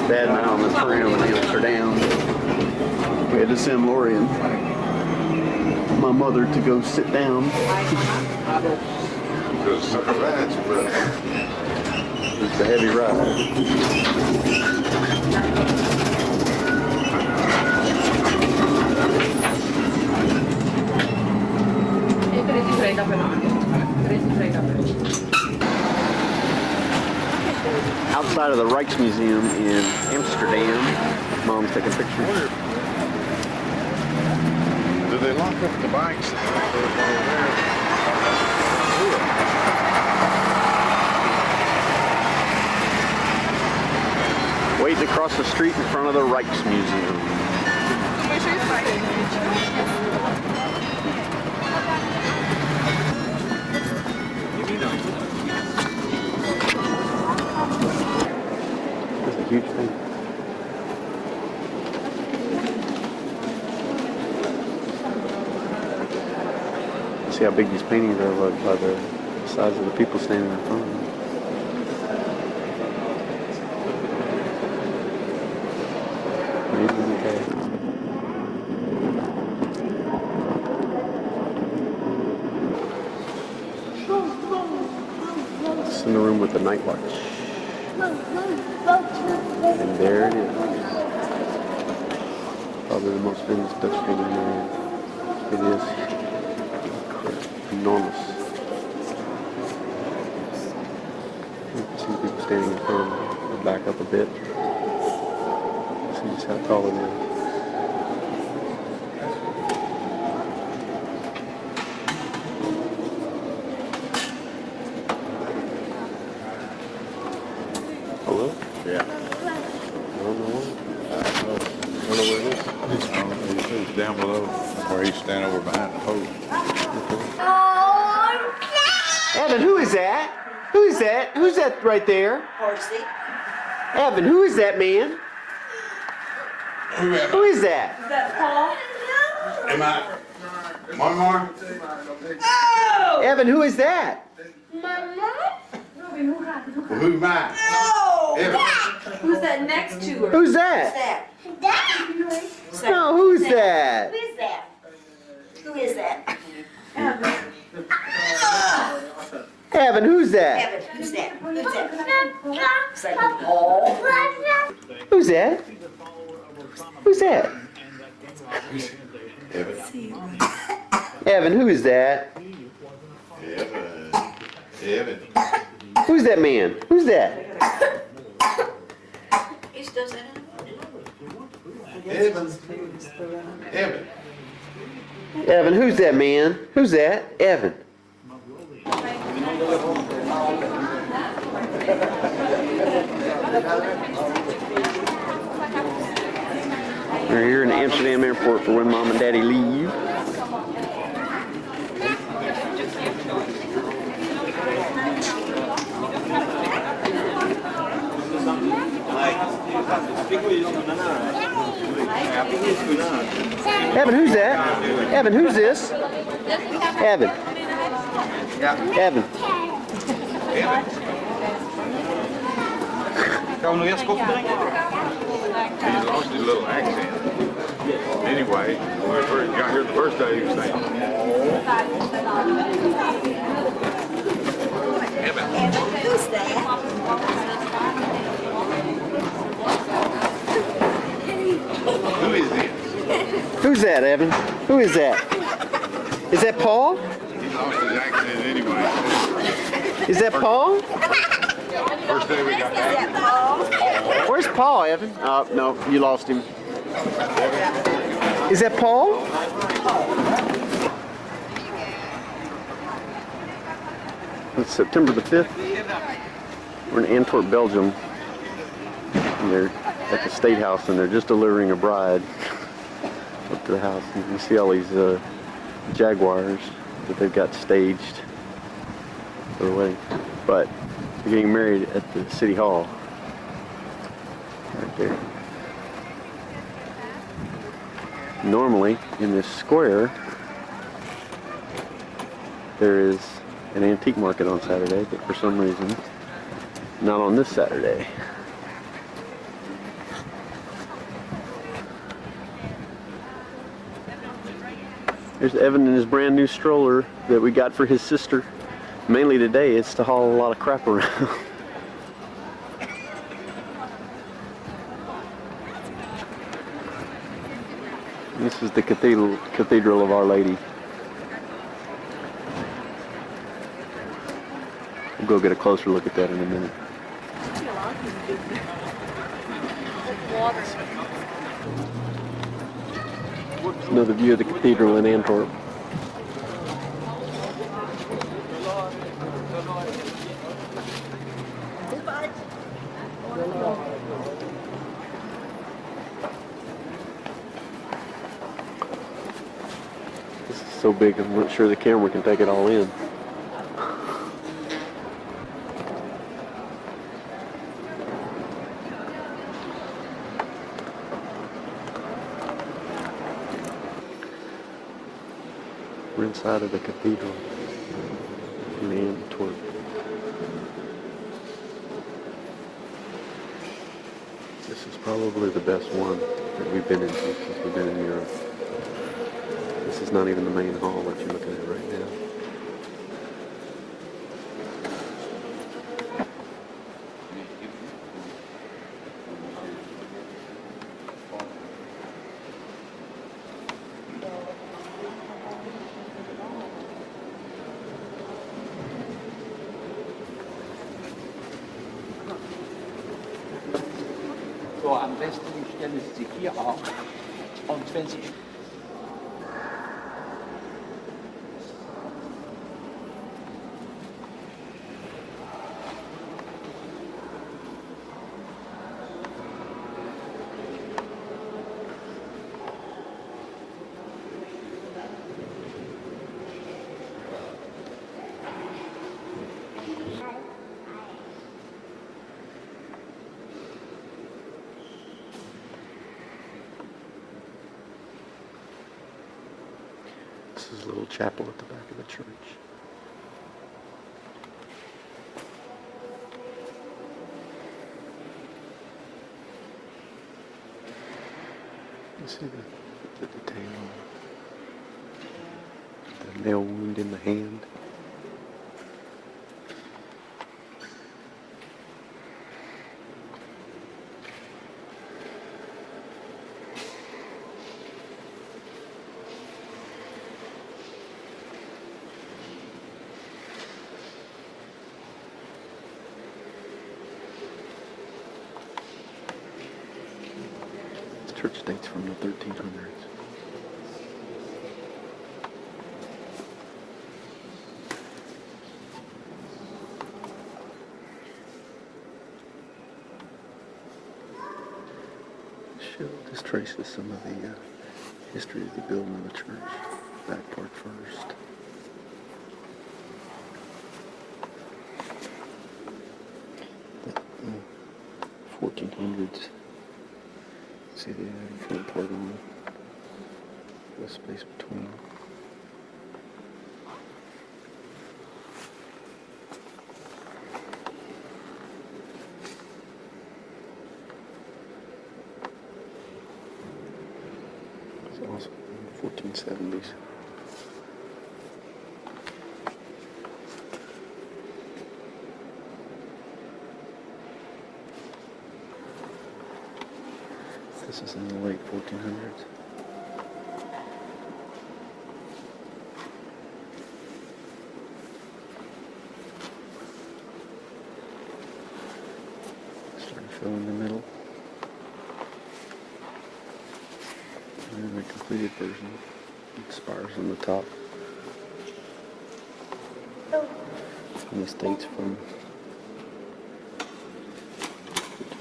Dad and I on the tram in Amsterdam. We had to send Lori and my mother to go sit down. Because such rides, but It's a heavy ride. Outside of the Rijksmuseum in Amsterdam, Mom's taking pictures. do they lock up the bikes? Waiting across the street in front of the Rijksmuseum. That's a huge thing. See how big these paintings are by the size of the people standing in front of them. It's in the room with the night watch. And there it is. Probably the most famous Dutch painting there. It is enormous. You can see people standing in front of it. Back up a bit. See just how tall it is. Hello? Yeah. I don't know what. I don't know where it is. It's down below where he's standing over behind the hose. Evan, who is that? Who is that? Who's that right there? Horsey. Evan, who is that man? Who is that? Is that Paul? Am I? Marmar? Evan, who is that? Well, who am I? Evan. Who's that next to her? Who's that? No, who's that? Who is that? Who is that? Evan, who's that? Evan, who's that? Who's that? Say, Paul. Who's that? Who's that? Evan, who is that? Evan. Who's that man? Who's that? He still saying Evan. Evan. Evan, who's that man? Who's that? Evan. We're here in Amsterdam Airport for when Mom and Daddy leave. Evan, who's that? Evan, who's this? Evan. Evan. Gaan we nog eerst koffie drinken? He lost his little accent. Anyway, when we first got here the first day, he was saying, Evan. Who's that? Who is this? Who's that, Evan? Who is that? Is that Paul? He lost his accent anyway. Is that Paul? First day we got Is that Paul? Where's Paul, Evan? Oh, no, you lost him. Is that Paul? It's September the 5th. We're in Antwerp, Belgium. And they're at the State House and they're just delivering a bride up to the house. And you see all these Jaguars that they've got staged for the wedding. But they're getting married at the City Hall. Right there. Normally, in this square, there is an antique market on Saturday, but for some reason, not on this Saturday. There's Evan and his brand new stroller that we got for his sister. Mainly today, it's to haul a lot of crap around. This is the Cathedral of Our Lady. We'll go get a closer look at that in a minute. Another view of the cathedral in Antwerp. This is so big, I'm not sure the camera can take it all in. We're inside of the cathedral in Antwerp. This is probably the best one that we've been into since we've been in Europe. This is not even the main hall that you're looking at right now. So, am besten stellen Sie sich hier auf und wenn Sie This is a little chapel at the back of the church. You see the detail, the nail wound in the hand. Church dates from the 1300s. This traces some of the history of the building of the church. Back part first. The 1400s. See the front part and the space between. It's also in the 1470s. This is in the late 1400s. Starting to fill in the middle. And then the completed version. Spires on the top. And this dates from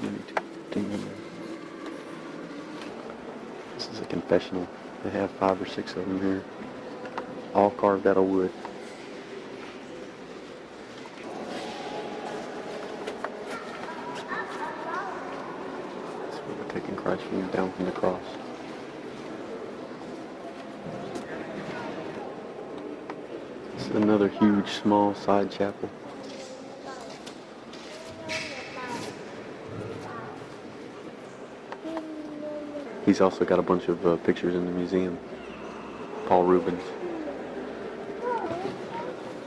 1500. This is a confessional. They have 5 or 6 of them here, all carved out of wood. That's where we're taking Christ down from the cross. This is another huge, small side chapel. He's also got a bunch of pictures in the museum. Paul Rubens.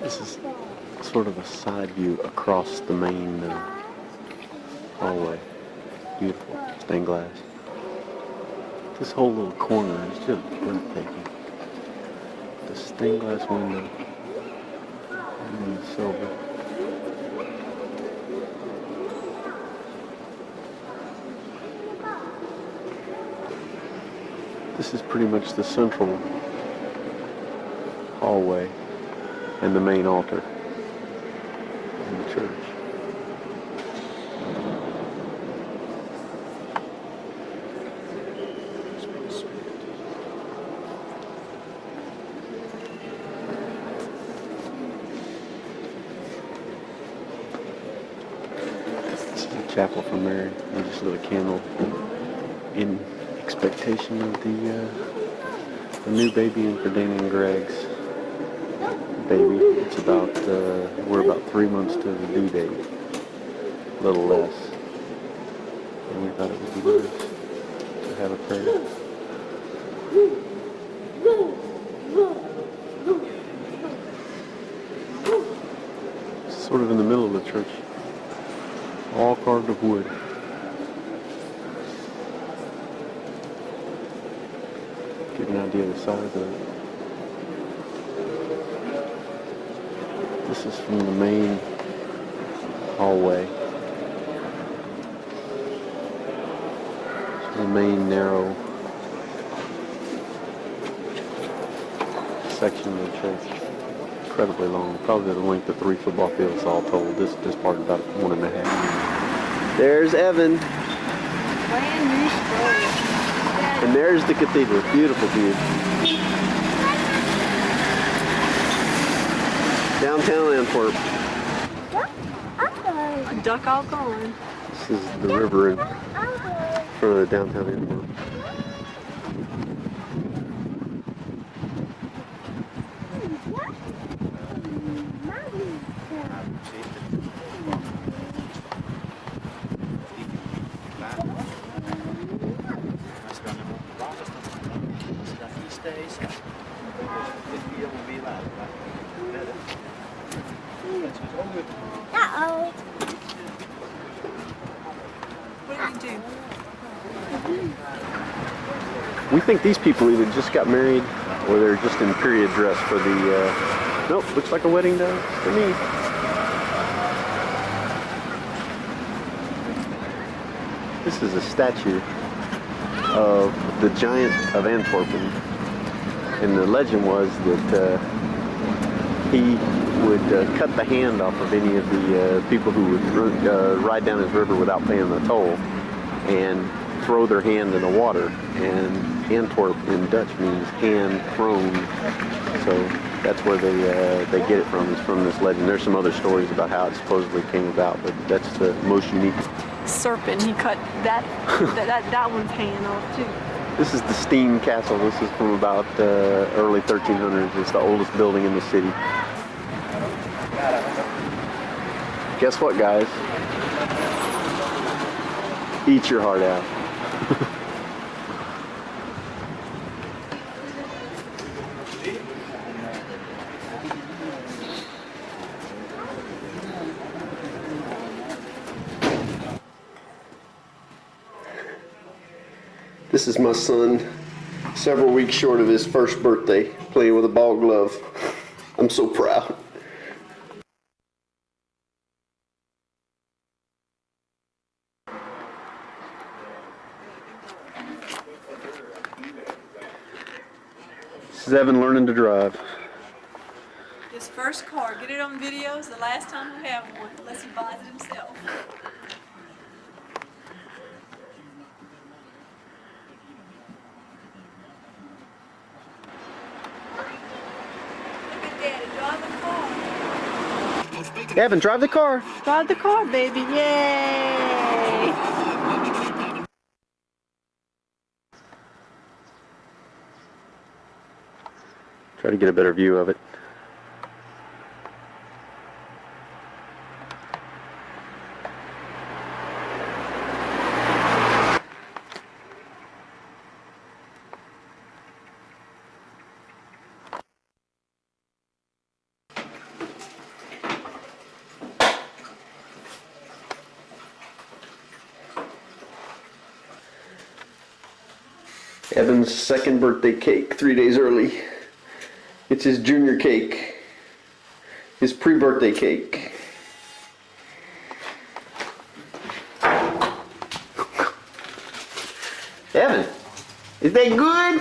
This is sort of a side view across the main hallway. Beautiful stained glass. This whole little corner is just breathtaking. The stained glass window and the silver. This is pretty much the central hallway and the main altar in the church. This is a chapel for Mary. I just lit a candle in expectation of the new baby in for Dana and Greg's baby. It's about, we're about 3 months to the due date, a little less. And we thought it would be nice to have a prayer. It's sort of in the middle of the church, all carved of wood. Give you an idea of the size of it. This is from the main hallway. It's the main narrow section of the church. Incredibly long. Probably the length of 3 football fields all told. This part is about 1.5. There's Evan. Brand new stroller. And there's the cathedral. Beautiful view. Downtown Antwerp. Duck all gone. This is the river in front of the downtown Antwerp. Uh-oh. What do you do? We think these people either just got married or they're just in period dress for the, nope, looks like a wedding does to me. This is a statue of the giant of Antwerpen. And the legend was that he would cut the hand off of any of the people who would ride down his river without paying the toll and throw their hand in the water. And Antwerp in Dutch means hand thrown. So that's where they get it from, is from this legend. There's some other stories about how it supposedly came about, but that's the most unique. Serpent, he cut that one's hand off too. This is the Steen Castle. This is from about early 1300s. It's the oldest building in the city. Guess what, guys? Eat your heart out. This is my son, several weeks short of his first birthday, playing with a ball glove. I'm so proud. This is Evan learning to drive. His first car. Get it on video. It's the last time he'll have one, unless he buys it himself. Evan, drive the car. Drive the car, baby. Yay! Try to get a better view of it. Evan's second birthday cake, 3 days early. It's his junior cake, his pre-birthday cake. Evan, is that good?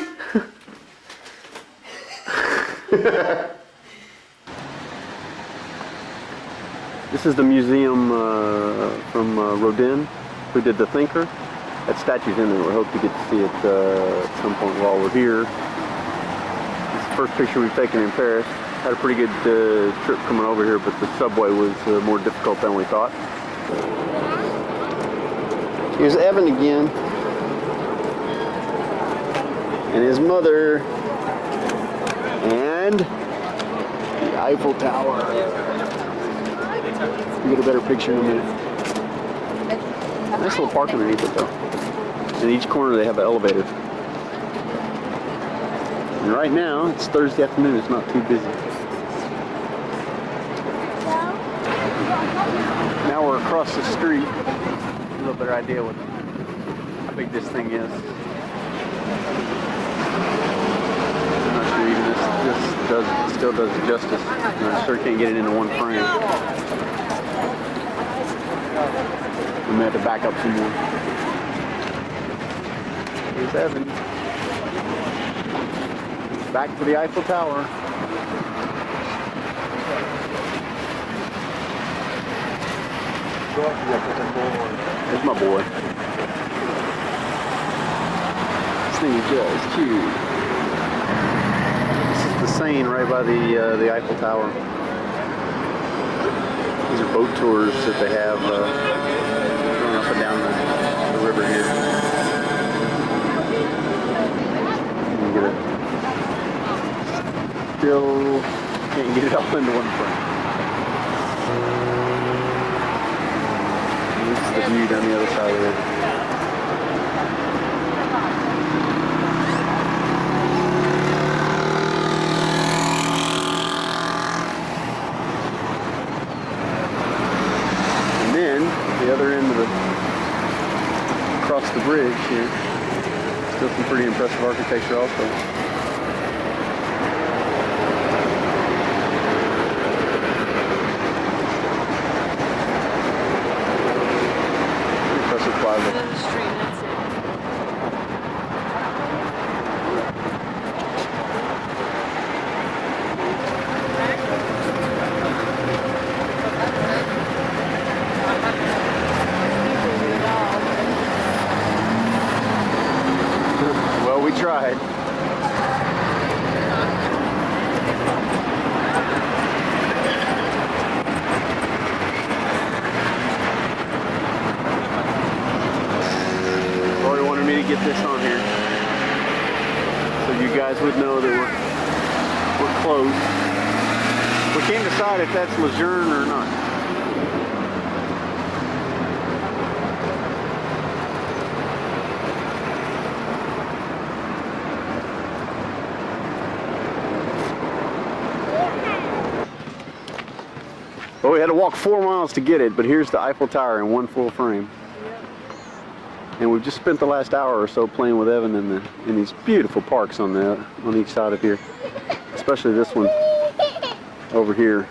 This is the museum from Rodin, who did The Thinker. That statue's in there. We hope you get to see it at some point while we're here. This is the first picture we've taken in Paris. Had a pretty good trip coming over here, but the subway was more difficult than we thought. Here's Evan again. And his mother. And the Eiffel Tower. We'll get a better picture in a minute. Nice little park underneath it though. In each corner they have an elevator. And right now, it's Thursday afternoon, it's not too busy. Now we're across the street. A little better idea what how big this thing is. I'm not sure even this still does it justice. I sure can't get it into one frame. We may have to back up some more. Here's Evan. Back to the Eiffel Tower. There's my boy. This thing is just huge. This is the Seine right by the Eiffel Tower. These are boat tours that they have going up and down the river here. You can get it. Still can't get it up into one frame. This is the view down the other side of the river. Still some pretty impressive architecture also. Impressive plaza. Well, we tried. Lori wanted me to get this on here so you guys would know that we're close. We can't decide if that's Lejeune or not. Well, we had to walk 4 miles to get it, but here's the Eiffel Tower in one full frame. And we've just spent the last hour or so playing with Evan in these beautiful parks on each side of here. Especially this one over here.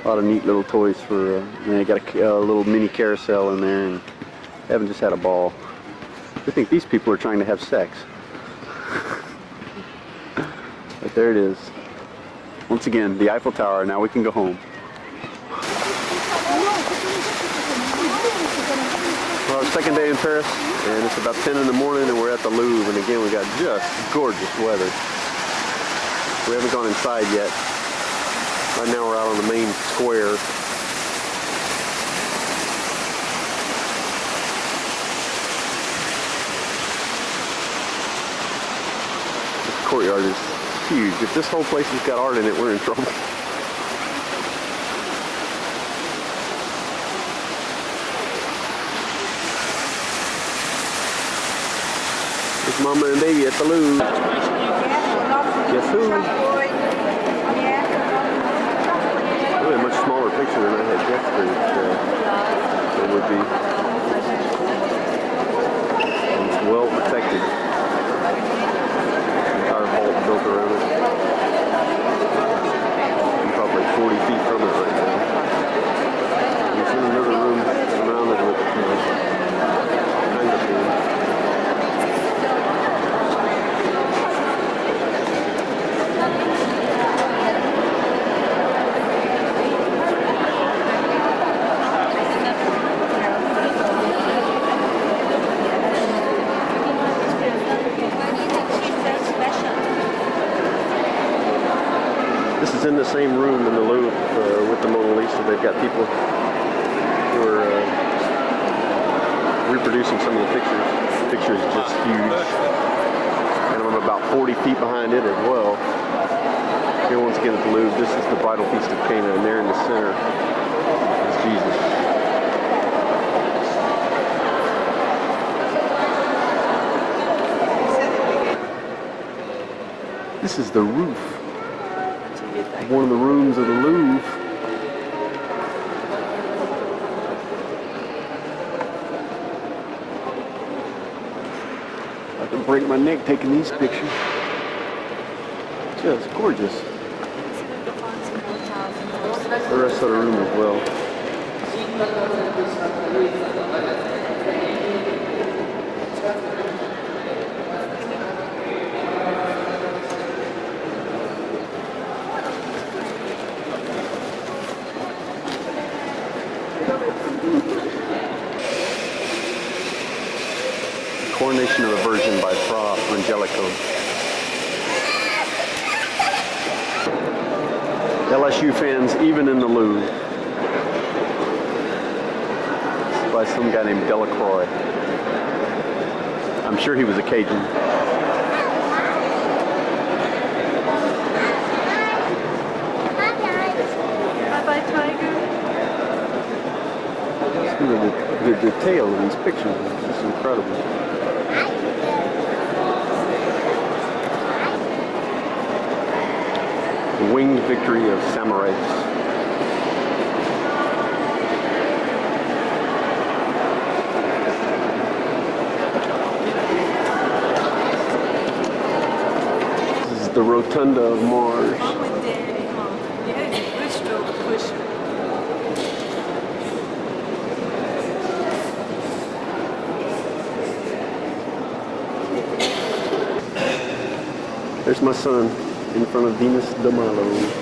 A lot of neat little toys for, they got a little mini carousel in there, and Evan just had a ball. I think these people are trying to have sex. But there it is. Once again, the Eiffel Tower. Now we can go home. Well, our second day in Paris, and it's about 10 in the morning, and we're at the Louvre, and again we got just gorgeous weather. We haven't gone inside yet. Right now we're out on the main square. This courtyard is huge. If this whole place has got art in it, we're in trouble. It's Mama and Baby at the Louvre. Guess who? Really a much smaller picture than I had guessed it would be. It's well protected. Entire vault built around it. I'm probably 40 feet from it right now. It's in another room surrounded with kinds of things. This is in the same room in the Louvre with the Mona Lisa. They've got people who are reproducing some of the pictures. The picture is just huge. And I'm about 40 feet behind it as well. Here once again at the Louvre, this is the Bridal Feast of Cana, and there in the center is Jesus. This is the roof of one of the rooms of the Louvre. I can break my neck taking these pictures. Just gorgeous. The rest of the room as well. Coronation of the Virgin by Fra Angelico. LSU fans even in the Louvre. It's by some guy named Delacroix. I'm sure he was a Cajun. Bye-bye, Tiger. The detail of these pictures is just incredible. The winged victory of samurais. the Rotunda of Mars. I'm with Daddy, huh? Daddy's a good stroke pusher. There's my son in front of Venus de Milo.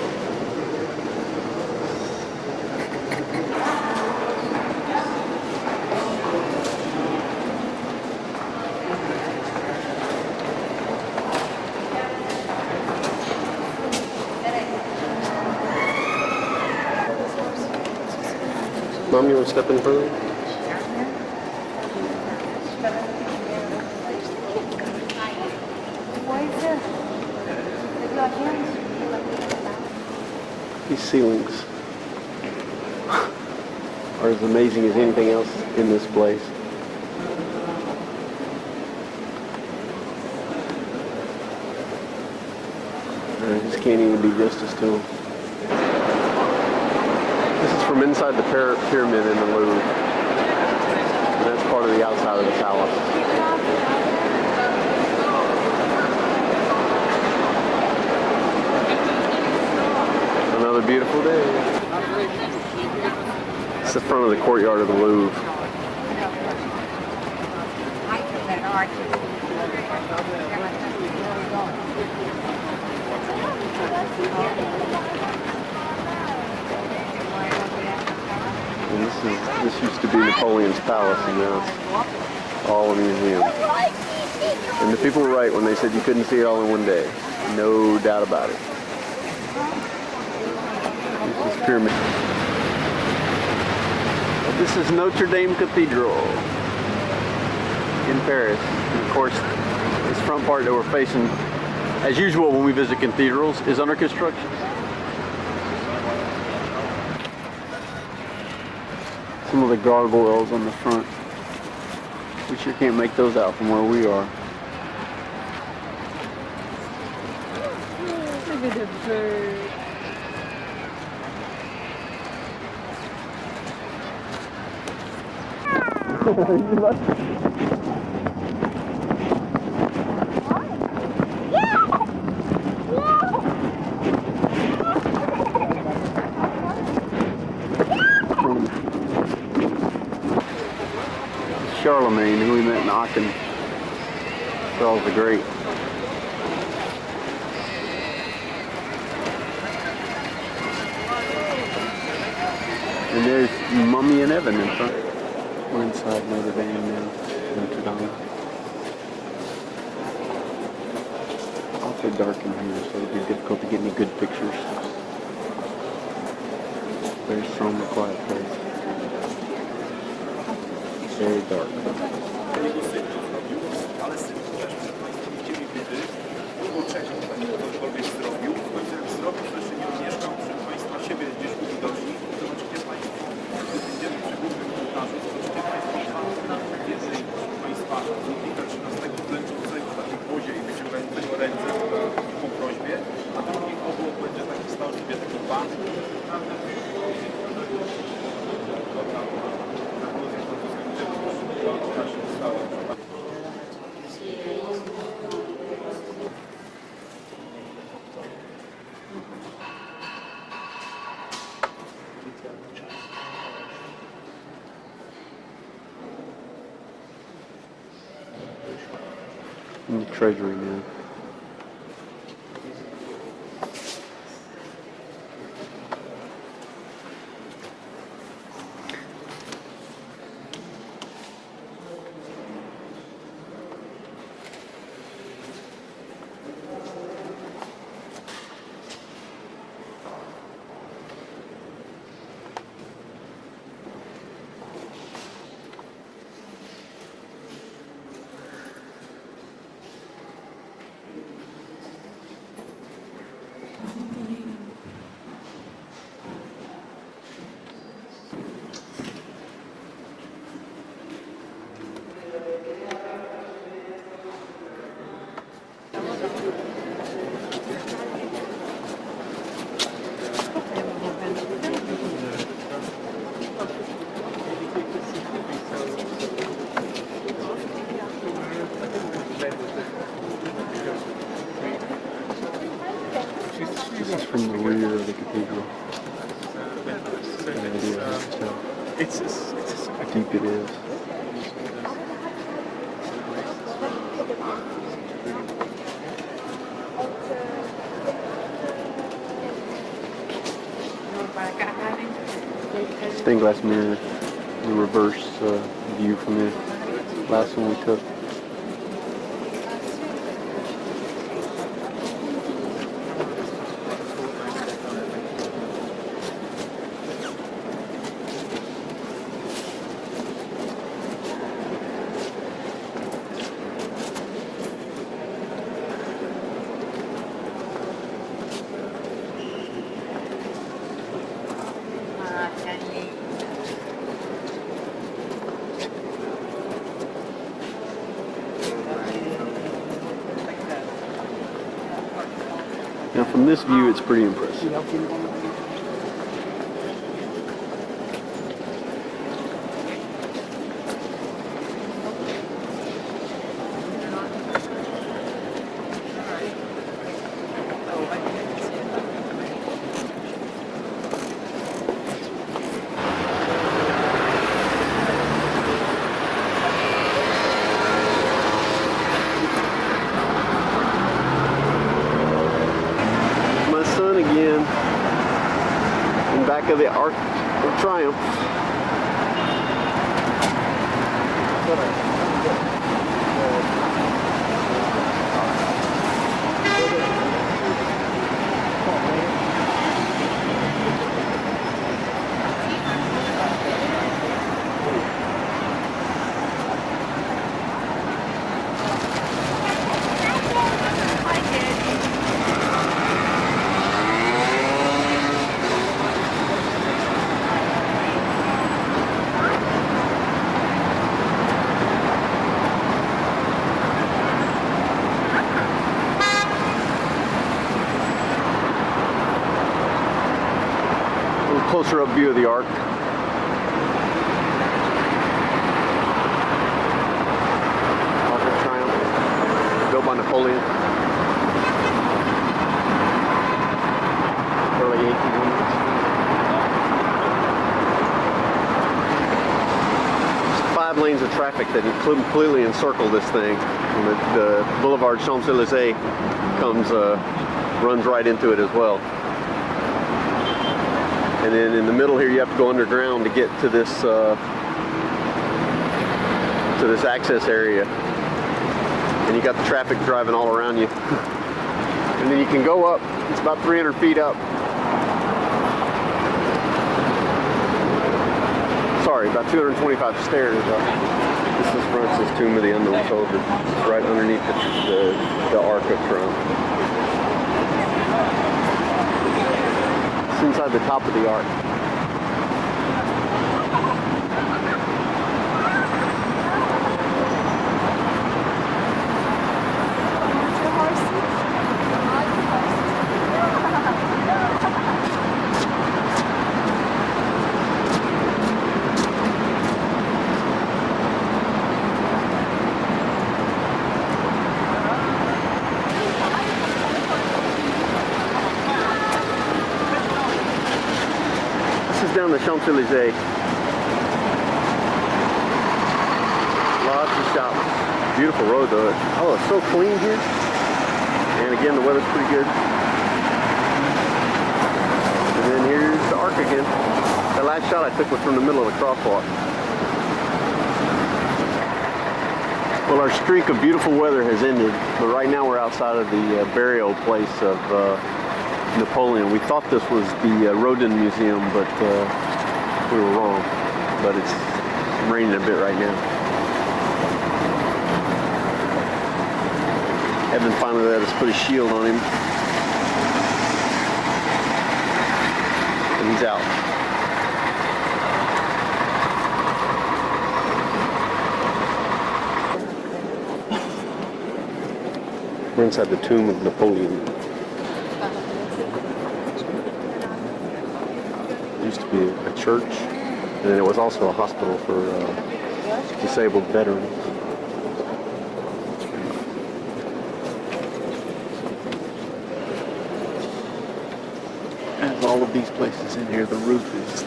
Mom, you want to step in front of me? These ceilings are as amazing as anything else in this place. I just can't even do justice to them. This is from inside the pyramid in the Louvre. And that's part of the outside of the palace. Another beautiful day. It's the front of the courtyard of the Louvre. And this used to be Napoleon's palace, and now it's all a museum. And the people were right when they said you couldn't see it all in one day. No doubt about it. This is pyramid. This is Notre Dame Cathedral in Paris. And of course, this front part that we're facing, as usual when we visit cathedrals, is under construction. Some of the gargoyles on the front. We sure can't make those out from where we are. Look at the bird. Charlemagne, who we met in Aachen, Charles the Great. And there's Mummy and Evan in front. We're inside Notre Dame now, Notre Dame. Awfully dark in here, so it'll be difficult to get any good pictures. Very somber, quiet place. Very dark. In the treasury now. This is from the rear of the cathedral. No idea how to tell how deep it is. Stained glass mirror, the reverse view from the last one we took. Now from this view, it's pretty impressive. Again, in back of the Arc of Triumph. Closer up view of the Arc. Arc of Triumph, built by Napoleon. Early 1800s. Just 5 lanes of traffic that completely encircle this thing. And the Boulevard Champs-Élysées runs right into it as well. And then in the middle here, you have to go underground to get to this access area. And you got the traffic driving all around you. And then you can go up. It's about 300 feet up. Sorry, about 225 stairs up. This is Francis' Tomb of the Unknown Soldier. It's right underneath the Arc of Triumph. Inside the top of the Arc. Down the Champs-Élysées. Lots of shops. Beautiful road though. Oh, it's so clean here. And again, the weather's pretty good. And then here's the Arc again. That last shot I took was from the middle of the crosswalk. Well, our streak of beautiful weather has ended, but right now we're outside of the burial place of Napoleon. We thought this was the Rodin Museum, but we were wrong. But it's raining a bit right now. Evan finally let us put a shield on him. And he's out. We're inside the tomb of Napoleon. It used to be a church, and then it was also a hospital for disabled veterans. all of these places in here, the roof is just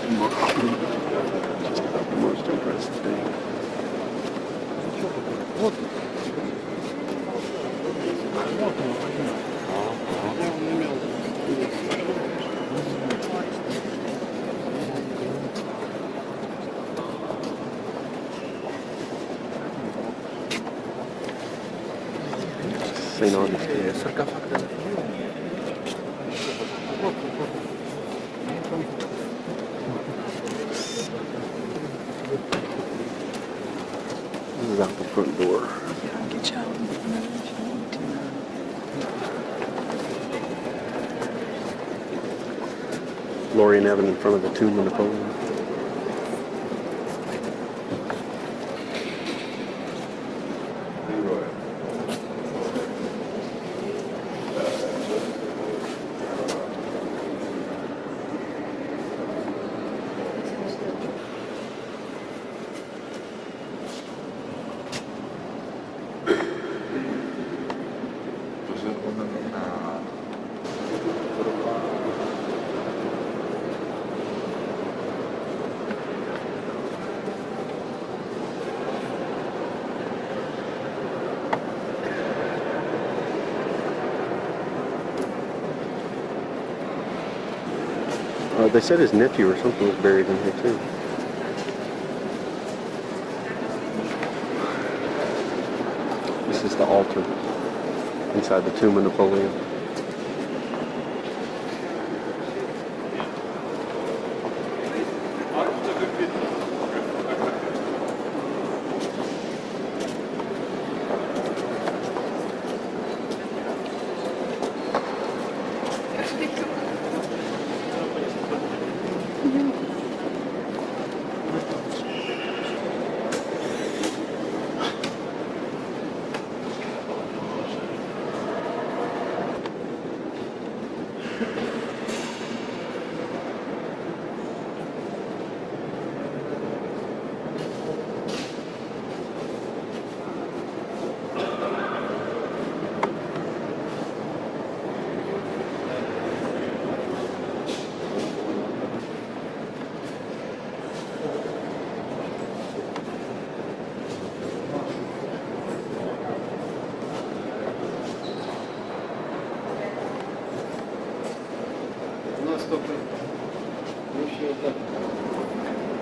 about the most impressive thing. St. Augustine. This is out the front door. Get you out in front of it if you want to. Lori and Evan in front of the tomb of Napoleon. They said his nephew or something was buried in here too. This is the altar inside the tomb of Napoleon.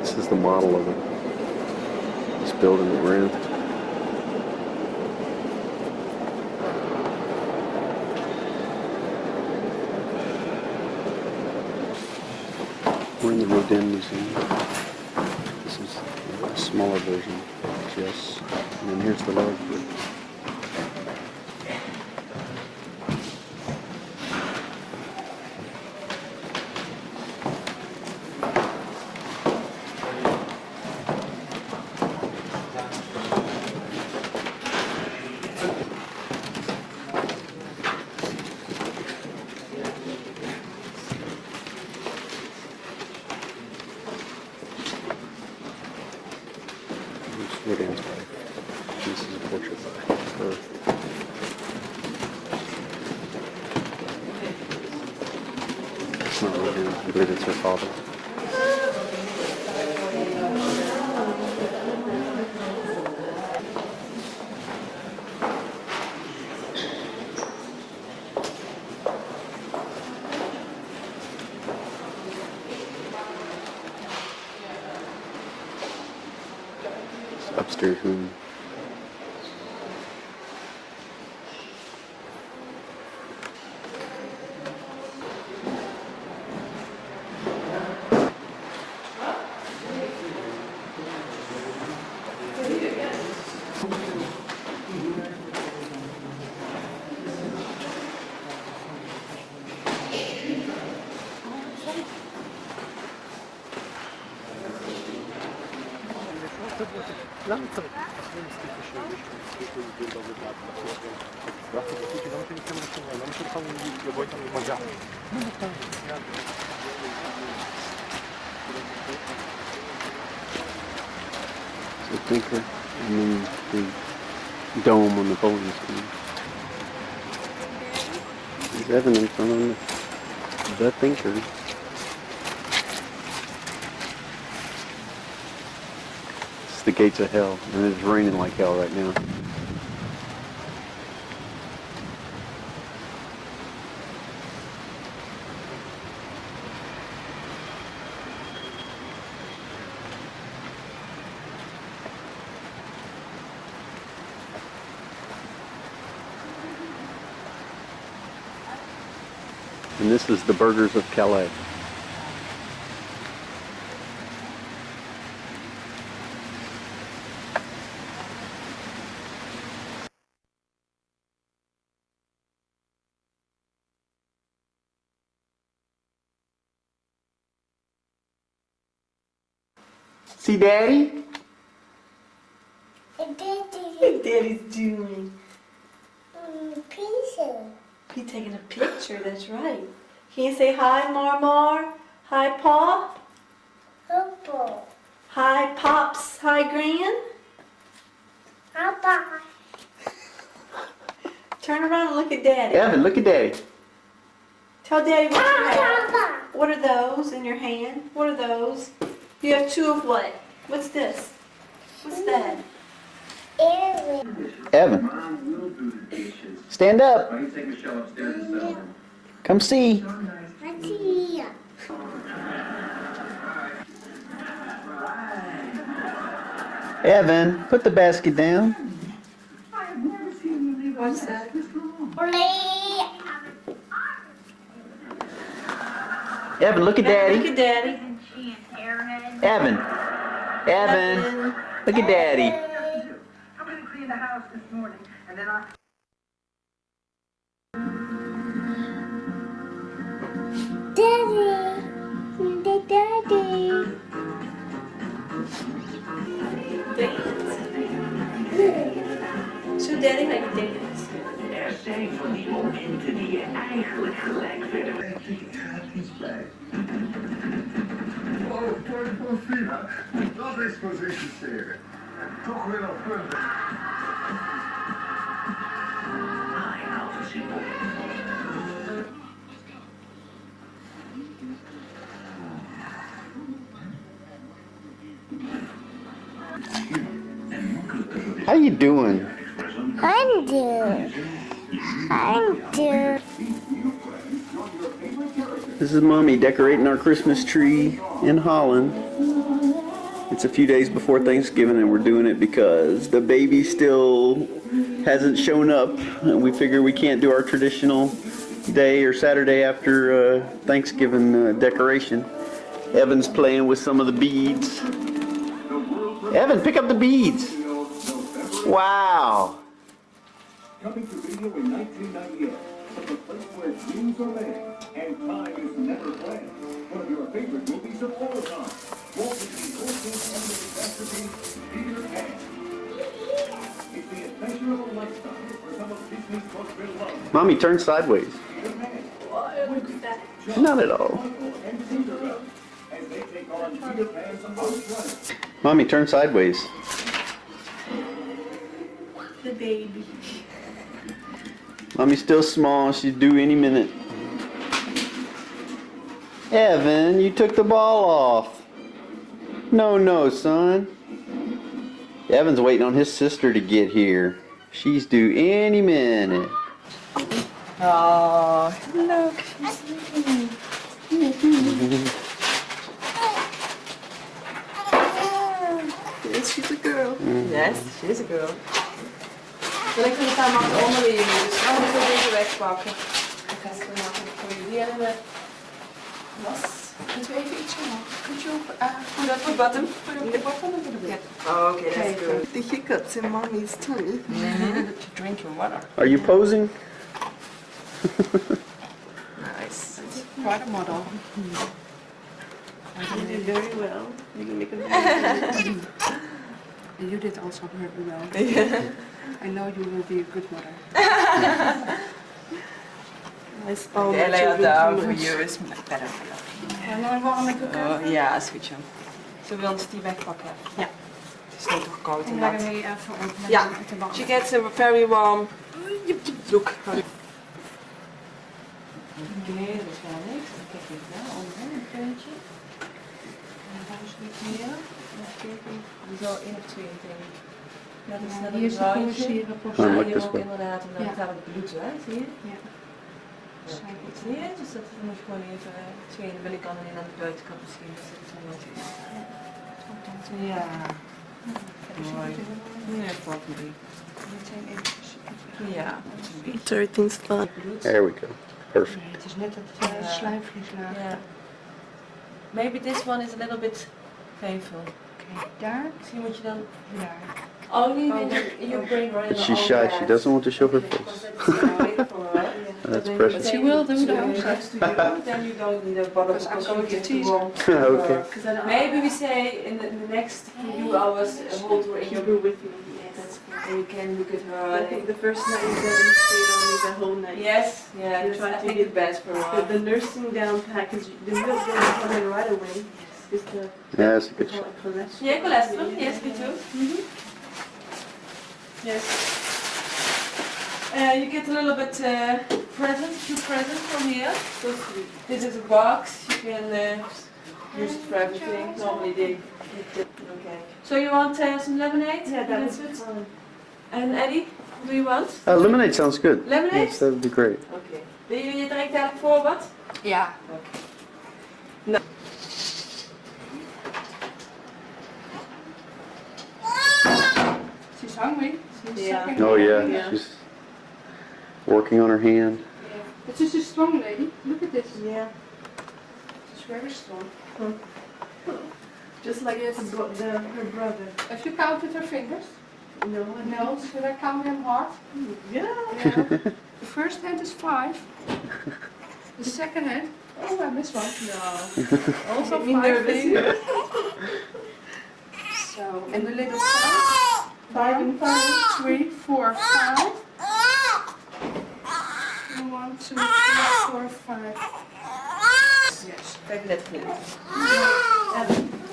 This is the model of it. This building that we're in. We're in the Rodin Museum. This is a smaller version. Yes. And then here's the large version. Rodin's wife. This is a portrait by her. It's not Rodin. I believe it's her father. Upstairs room. The thinker, and then the dome on Napoleon's tomb. There's Evan in front of the thinker. It's the gates of hell, and it's raining like hell right now. And this is the Burgers of Calais. See Daddy? Daddy. What Daddy's doing? Pizza. He's taking a picture, that's right. Can you say hi, Marmar? Hi, Pa? Purple. Hi, Pops. Hi, Gran? Papa. Turn around and look at Daddy. Evan, look at Daddy. Tell Daddy what you have. What are those in your hand? What are those? You have two of what? What's this? What's that? Evan, stand up. Come see. Evan, put the basket down. What's that? Evan, look at Daddy. Look at Daddy. Evan. Evan, look at Daddy. I'm going to clean the house this morning, and then I'll... Daddy. Daddy. Show Daddy how you dance. Er zijn van die momenten die je eigenlijk gelijk verder... Oh, Portofino. Dat is positiesteren. Toch weer op punten. Hij houdt het simpel. How you doing? I'm good. This is Mommy decorating our Christmas tree in Holland. It's a few days before Thanksgiving and we're doing it because the baby still hasn't shown up and we figure we can't do our traditional day or Saturday after Thanksgiving decoration. Evan's playing with some of the beads. Evan, pick up the beads. Wow. Coming to video in 1998, from the place where dreams are made and time is never planned. One of your favorite movies of all time. Walt Disney's 14th animated masterpiece, Peter Pan. It's the adventure of a lifetime for some of Disney's most beloved. Mommy, turn sideways. Peter Pan. Not at all. And Tinkerbell, as they take on Peter Pan's outright. Mommy, turn sideways. The baby. Mommy's still small. She's due any minute. Evan, you took the ball off. No, son. Evan's waiting on his sister to get here. She's due any minute. Oh, look. Yes, she's a girl. Yes, she's a girl. Wil ik het dan maar onder je dus gaan we deze wegpakken. Ik ga het maken voor jullie en was. Moeten we even ietsje maken? Could you put up the bottom? Put up the bottom a little bit. Oh, okay, that's good. The hiccups in mommy's tummy. Drinking water. Are you posing? Nice. It's quite a model. You did very well. You can make a You did also very well. Yeah. I know you will be a good mother. I spoil The my layout children down too for much. you is better for you. Gaan we nog warm met elkaar? Oh, ja, sweetje. Zullen we ons die wegpakken? Ja. Het is niet toch koud En en dan dat. gaan we even opnemen. Ja. She gets a very warm look. Oké, dat is wel niks. Dan kijk ik wel onder een puntje. En dan gaan we eens meer. Die zo 1 of 2 denk ik. Ja, dat is net Hier is een de bruintje. corrigeren Ja, Oh, en look hier this ook way. inderdaad, en dan Ja. gaat het bloed, hè, zie je? Ja. Zie je? Dus dat moet je gewoon even, 2 aan de binnenkant en 1 aan de buitenkant misschien. Dus dat is wel wat is. Ja. Mooi. Nee, valt mee. Ja. Everything's fun. There we go. Perfect. Het is net het sluifvlieslaag. Yeah. Maybe this one is a little bit painful. Okay, daar. Misschien moet je dan daar. only in your brain right She's shy. She doesn't want to show her face. That's precious. She will do though. Then you don't need a bottle Because I'm because going you to get tease warm. Okay. Maybe we say in the next few hours hold her in your room with you. Yes. And you can look at her. I think the first night is that we stayed only the whole night. Yes, yeah, We I tried to think get it's best for her. the nursing down package. The milk doesn't come in right away. Just the Yeah, that's a good shot. cholesterol. Yeah, cholesterol. Yes, me too. Yes. You get a little bit few presents from here. This is a box. You can use it for everything. Normally they. Okay. So you want some lemonade? Yeah, that's that's it. fine. And Eddie, what do you want? Lemonade sounds good. Lemonade? Yes, that would be great. Oké. Wil je direct dadelijk voor wat? Ja. Oké. She's hungry. She's Yeah. sucking Oh on yeah, her. she's working on her hand. But she's a strong lady. Look at this. Yeah. She's very strong. Just like Yes. her brother. Have you counted her fingers? No. No. Should I count them hard? Yeah. The first hand is 5. The second hand. Oh, I missed one. No. Also Make me 5 nervous. fingers. So, and the little 5. 5 and 5. 3, 4, 5. 1, 2, 3, 4, 5. Yes. 35 minutes.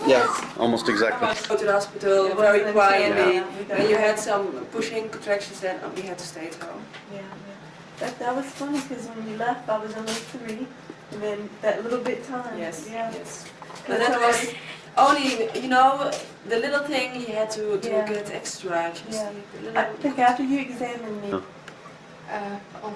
Yeah, almost exactly. Go to the hospital very quietly. When you had some pushing contractions, then we had to stay at home. Yeah. That was funny because when we left, I was only 3, and then that little bit time. Yes. Yeah. Yes. But that was only, you know, the little thing you had to Yeah. get extra. Just Yeah. the little I think after you examined me. Oh,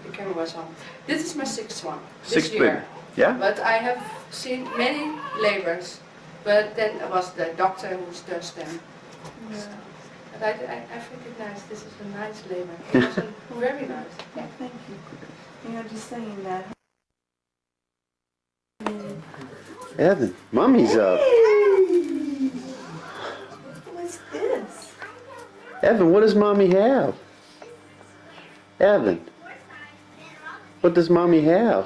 the camera was on. This is my 6th one. This Sixth year. baby. Yeah? But I have seen many labors. But then it was the doctor who does them. Yeah. But I think it's nice. This is a nice labor. It was very nice. Yeah, thank you. You know, just saying that. Evan, mommy's up. What's this? Evan, what does mommy have? Evan, what does mommy have?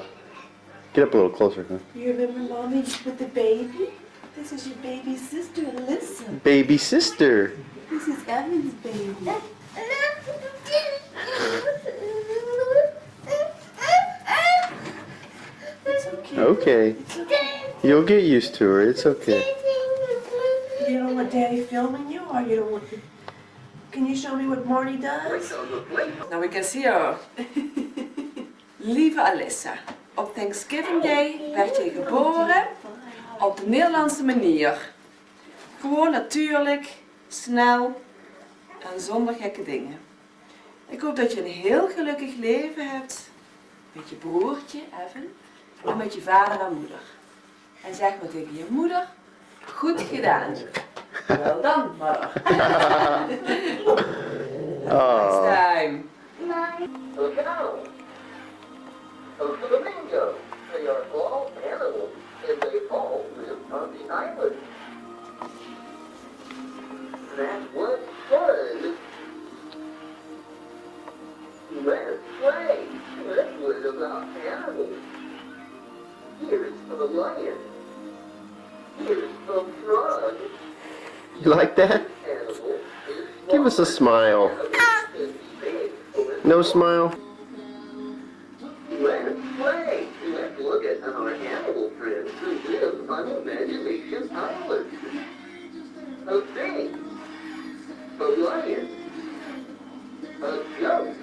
Get up a little closer, huh? You remember mommy with the baby? This is your baby sister, Alyssa. Baby sister. This is Evan's baby. It's okay. Okay. It's okay. You'll get used to her. It's okay. You don't want Daddy filming you, or you don't want? Can you show me what Marty does? Now we can see her. Lieve Alyssa, op Thanksgiving Day werd je geboren op de Nederlandse manier. Gewoon natuurlijk, snel en zonder gekke dingen. Ik hoop dat je een heel gelukkig leven hebt met je broertje Evan en met je vader en moeder. En zeg maar tegen je moeder, goed gedaan. Wel dan, mother. Oh. Next time. A cow. A flamingo. They are all animals, and they all live on the island. That was fun. Let's play. Let's learn about animals. Here's a lion. Here's a frog. You like that? Animal is Give us a smile. No smile? Let's play. Let's look at our animal friends who live on Imagination Island. A thing. A lion. A goat.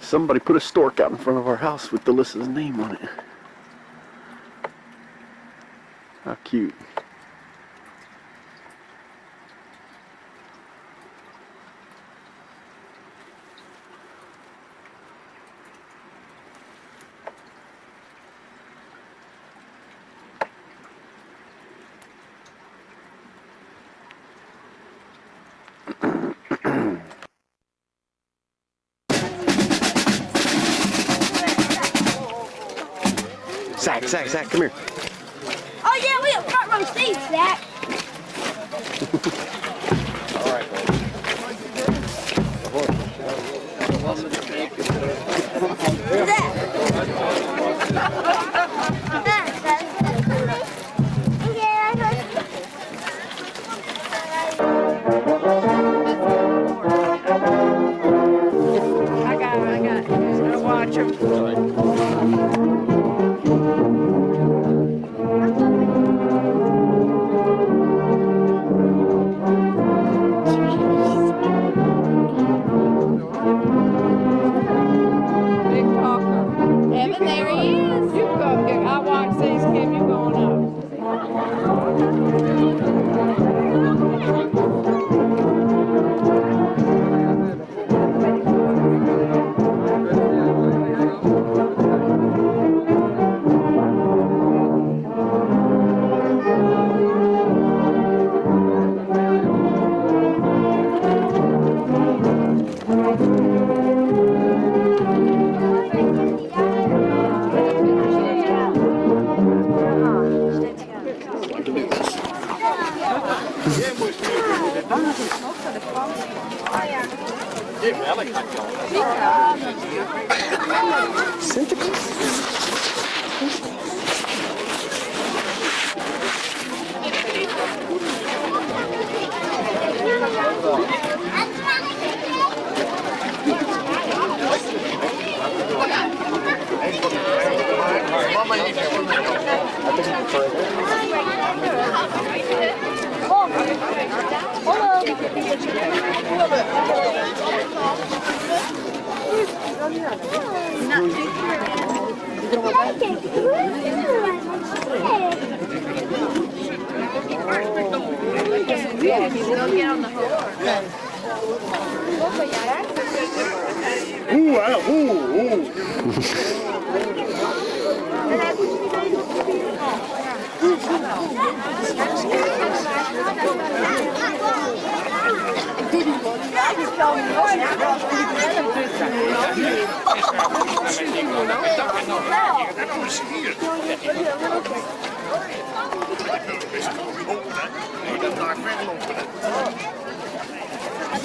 Somebody put a stork out in front of our house with Delyssa's name on it. How cute. Zach, come here. Oh yeah, we have front row seats, Zach. I got it. Just gonna watch him. Big talker. Evan, there he is. You go up there. I watch these, Kim. You going up.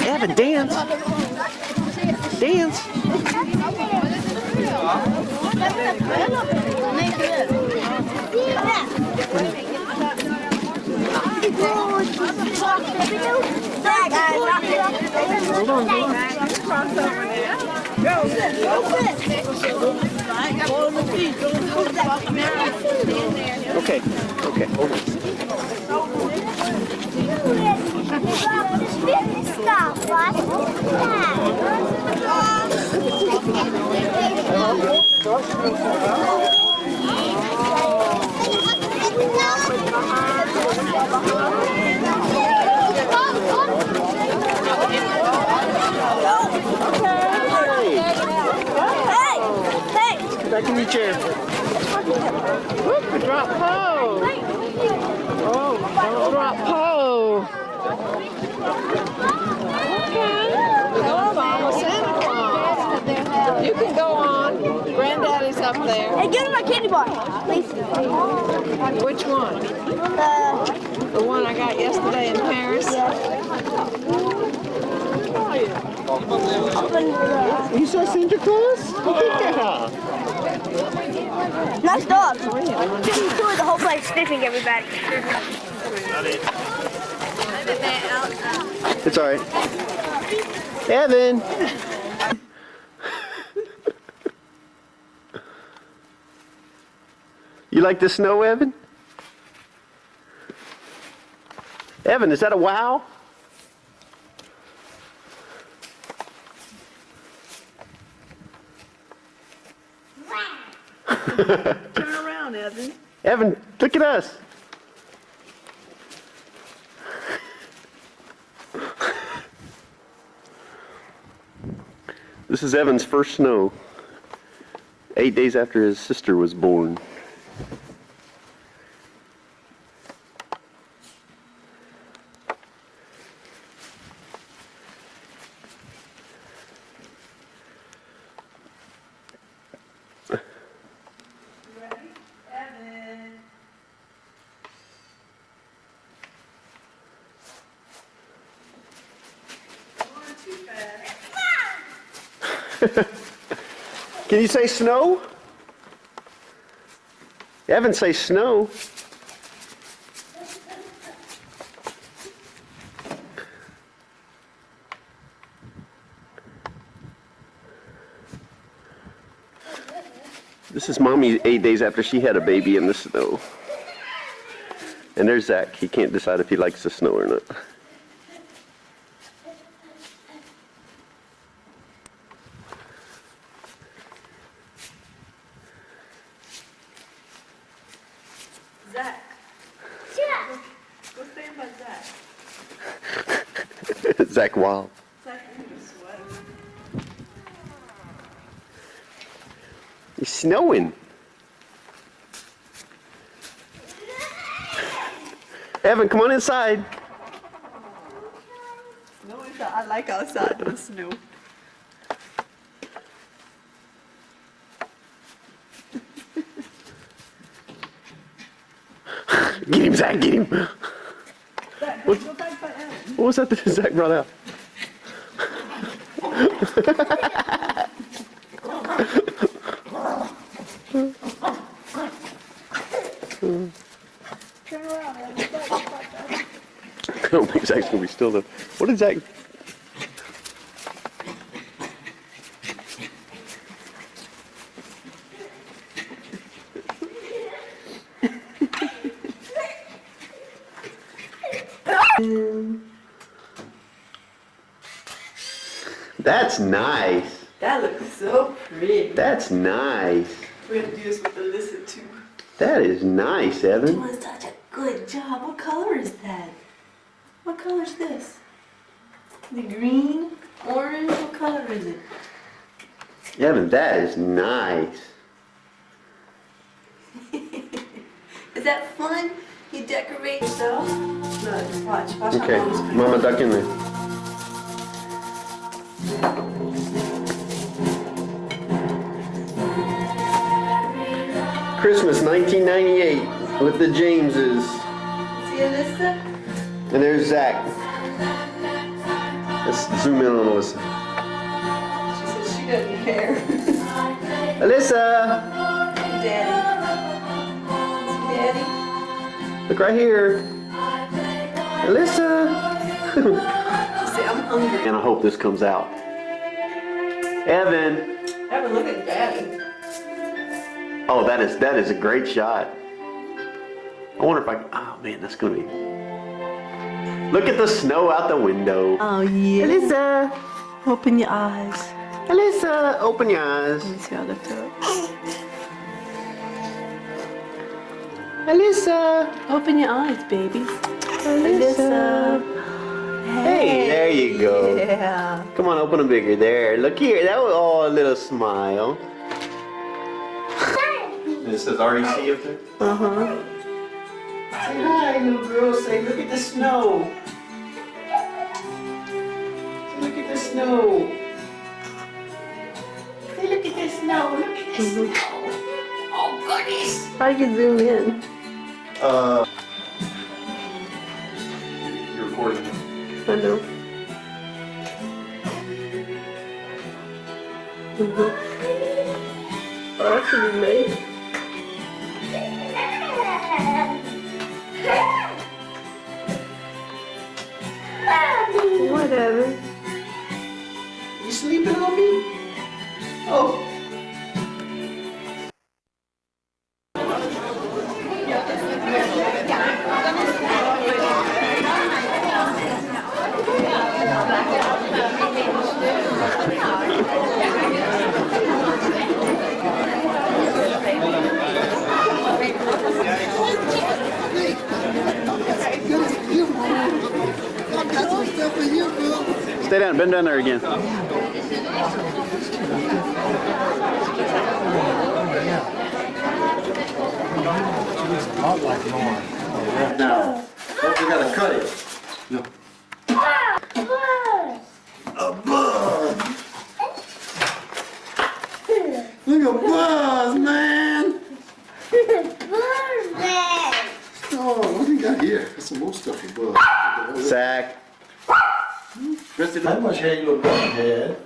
Evan, dance. Dance. Okay, hold on. Stop, watch Back in your chair. Whoop, drop pose. Oh, drop pose. Okay. Hello, Mama Santa Claus. You can go on. Granddaddy's up there. Hey, give me my candy bar, please. Which one? The one I got yesterday in Paris? You saw Santa Claus? Yeah. Nice dog. Just toured the whole place, sniffing everybody. It's all right. Evan. You like the snow, Evan? Evan, is that a wow? Turn around, Evan. Evan, look at us. This is Evan's first snow. 8 days after his sister was born. Can you say snow? Evan, say snow. This is Mommy 8 days after she had a baby in the snow. And there's Zach. He can't decide if he likes the snow or not. Zach. Yeah. What's the name about Zach? Zach Wild. Zach, you're sweating. It's snowing. Evan, come on inside. No, I like outside in the snow. Get him, Zach, get him. Zach, What? go back by Evan. What was that that Zach brought out? Turn around, Evan. I don't think Zach's gonna be still though. What did Zach? That's nice. That looks so pretty. That's nice. We have to do this with Alyssa too. That is nice, Evan. You did such a good job. What color is that? What color is this? The green? Orange? What color is it? Evan, that is nice. Is that fun? You decorate yourself? No, just watch. Watch Okay, how Mama's Mama, duck in there. Christmas 1998 with the Jameses. See Alyssa? And there's Zach. Let's zoom in on Alyssa. She says she doesn't care. Alyssa! Daddy. See Daddy? Look right here. Alyssa! See, I'm hungry. And I hope this comes out. Evan! Evan, look at Daddy. Oh, that is a great shot. I wonder if I can, oh man, that's gonna be. Look at the snow out the window. Oh yeah. Alyssa! Open your eyes. Alyssa, open your eyes. Let me see how the top. Alyssa! Open your eyes, baby. Alyssa. Hey, there you go. Yeah. Come on, open them bigger. There, look here. That was all a little smile. This says REC up there? Uh-huh. Say hi, little girl. Say, look at the snow. Say, look at the snow. Say, look at the snow. Look at the snow. Oh, goodness. How do you zoom in? You're recording. I know. Oh, that should be made. Whatever. You sleeping on me? Oh. Stay down, bend down there again. Now, we gotta cut it. No. A bug! Look at Buzz, man! Oh, what do you got here? Got some more stuff for Buzz. Sack. How much hair you look like had?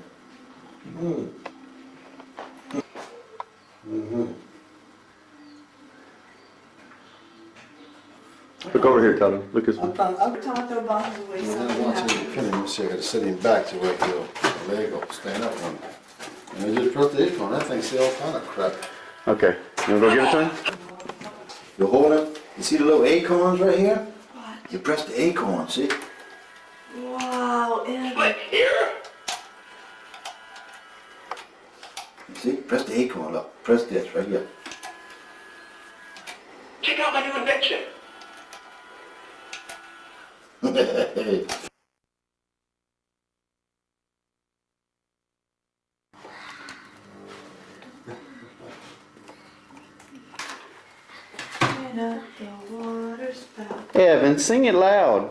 Look over here, Toto. Look this way. Toto boxes away I'm watching the film. Let me see. I gotta set him back to where the leg will stand up on. And I just press the acorn. That thing see all kind of crap. Okay. You wanna go give it to him? You hold it. You see the little acorns right here? What? You press the acorn, see? Wow, Right here. You see? Press the acorn, look. Press this right here. Check out my new invention. Evan, sing it loud.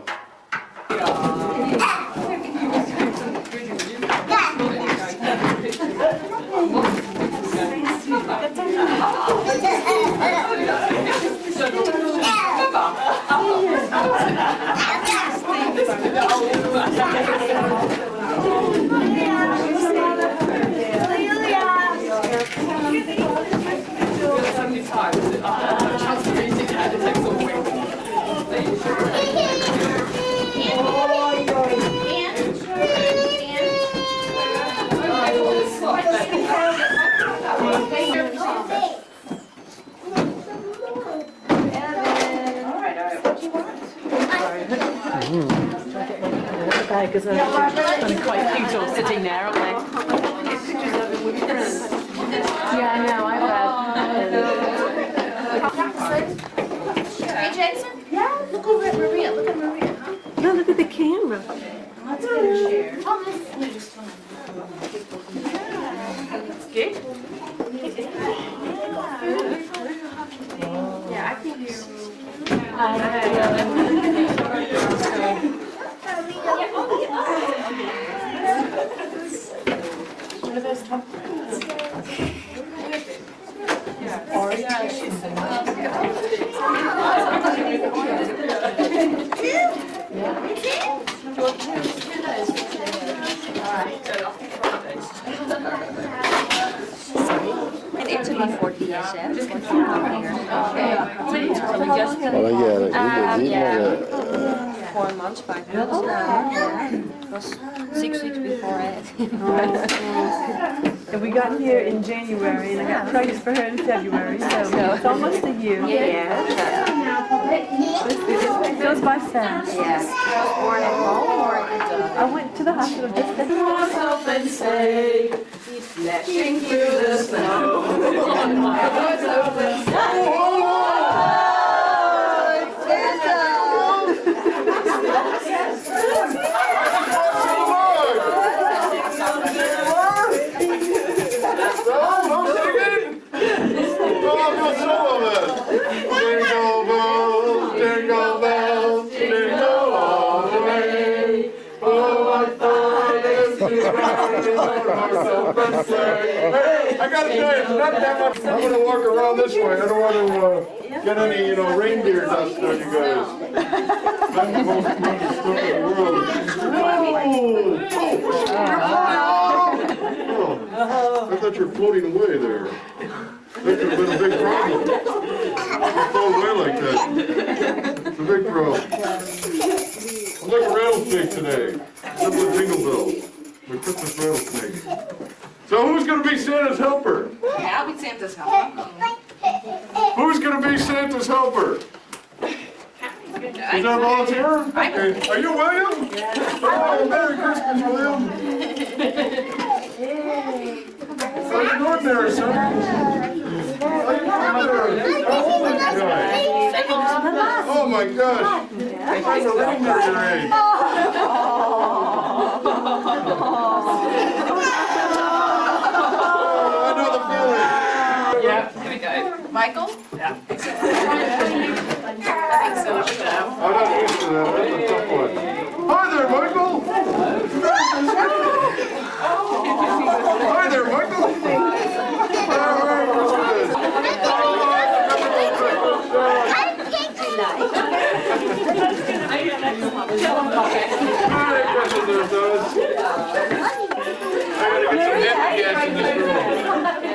Because I'm quite cute all sitting there, aren't they? Yeah, I know, I've Jackson? Hey, Jackson? Yeah? Look over at Maria. Look at Maria. Huh? No, look at the camera. Let's get a share. Oh, this is fun. Good. Yeah, I think you're... One of those top And it's only 40 years, yeah? Just one here. Well, I get it. 4 months, 5 months now. Yeah. It was 6 weeks before it. And we got here in January, and I got praise for her in February, so it's almost a year. Yeah. It goes by fast. Yes. Born at home or I went to the hospital just to myself and say, flashing through the snow. I gotta tell you, it's not that much. I'm gonna walk around this way. I don't want to get any, reindeer dust on you guys. I'm the most stupid stuff in the world. Oh, I thought you were floating away there. That could have been a big problem. You float away like that. It's a big problem. I'm like a rattlesnake today. Except with jingle bells. My Christmas rattlesnake. So who's going to be Santa's helper? Yeah, I'll be Santa's helper. Who's going to be Santa's helper? Is that volunteer? Okay. Are you William? Oh, Merry Christmas, William. How you doing there, son? How you doing there? Oh my gosh. Yeah, here we go. Michael? Yeah. I think so. I'm not used to that. That's a tough one. Hi there, Michael. Hi there, Michael.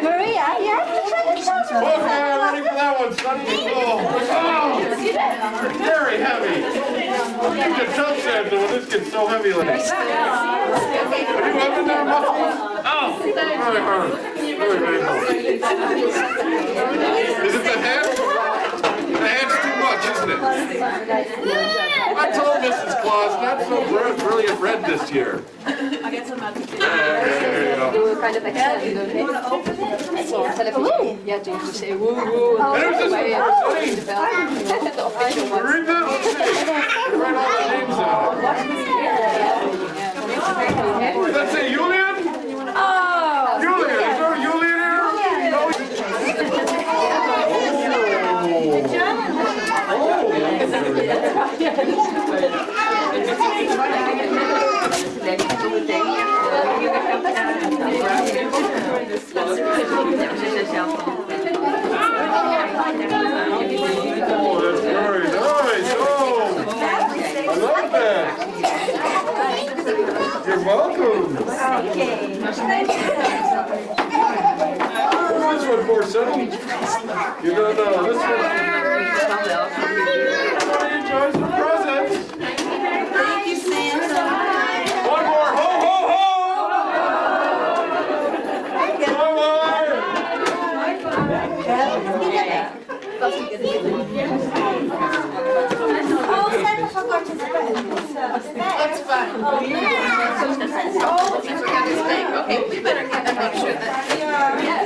Maria, you have to try to show them. Okay, I'm ready for that one, Sonny. Oh, very heavy. You can tell, Sam, when this gets so heavy like this. Have you ever done muscles? Oh, very hard. Very, very hard. Is it the head? The head's too much, isn't it? I told Mrs. Claus, not so brilliant red this year. I get some magic. There you go. You kind of extend, don't you? So television, yeah, do you say woo woo And who's this way one for Sonny? the official one. Read that, let's see. Write all the names on it. Let's say Julian? Oh! Julian, is there a Julian here? No. Oh, that's very nice. Oh, I love that. You're welcome. What's this one for, Sonny? You don't know. This one. Everybody enjoys the presents. One more. Ho, ho, ho! Come on! That's fine. Oh, we forgot his name. Okay, we better get and make sure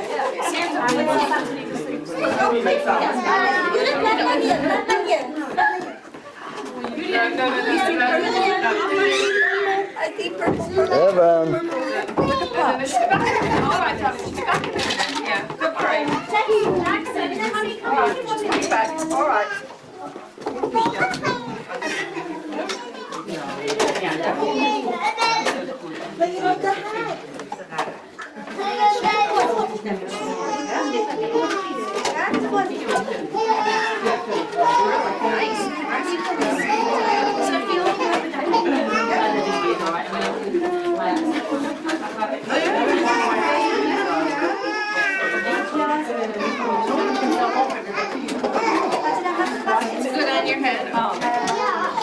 Evan. Yeah, good break. All right. It's good on your head.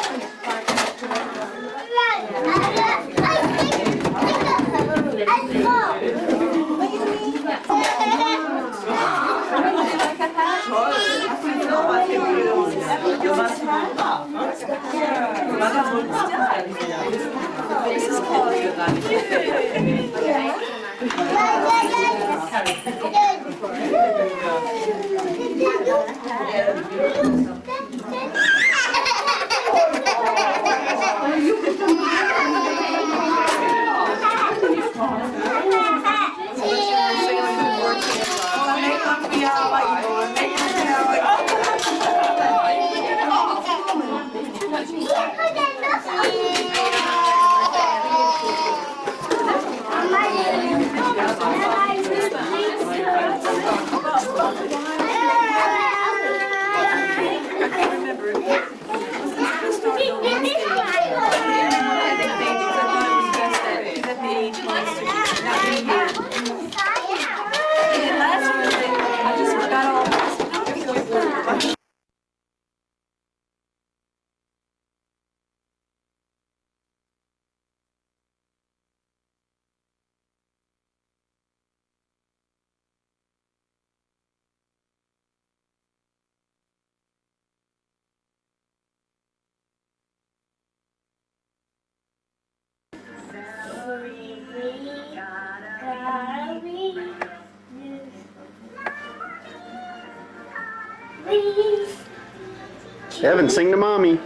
Evan, sing to mommy.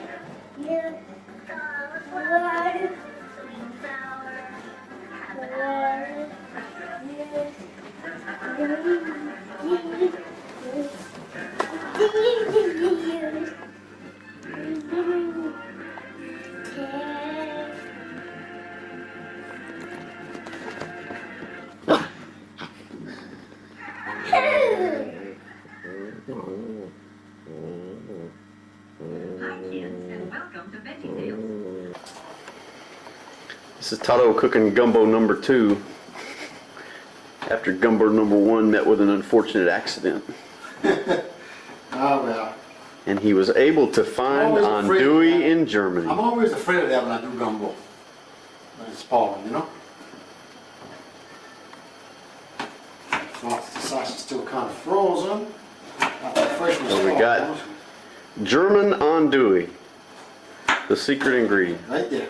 Yeah. This is Toto cooking gumbo number 2 after gumbo number 1 met with an unfortunate accident. Oh, well. And he was able to find Always afraid of andouille that. in Germany. I'm always afraid of that when I do gumbo. When it's falling, you know? The sausage is still kind of frozen. So we got German andouille, the secret ingredient. Right there.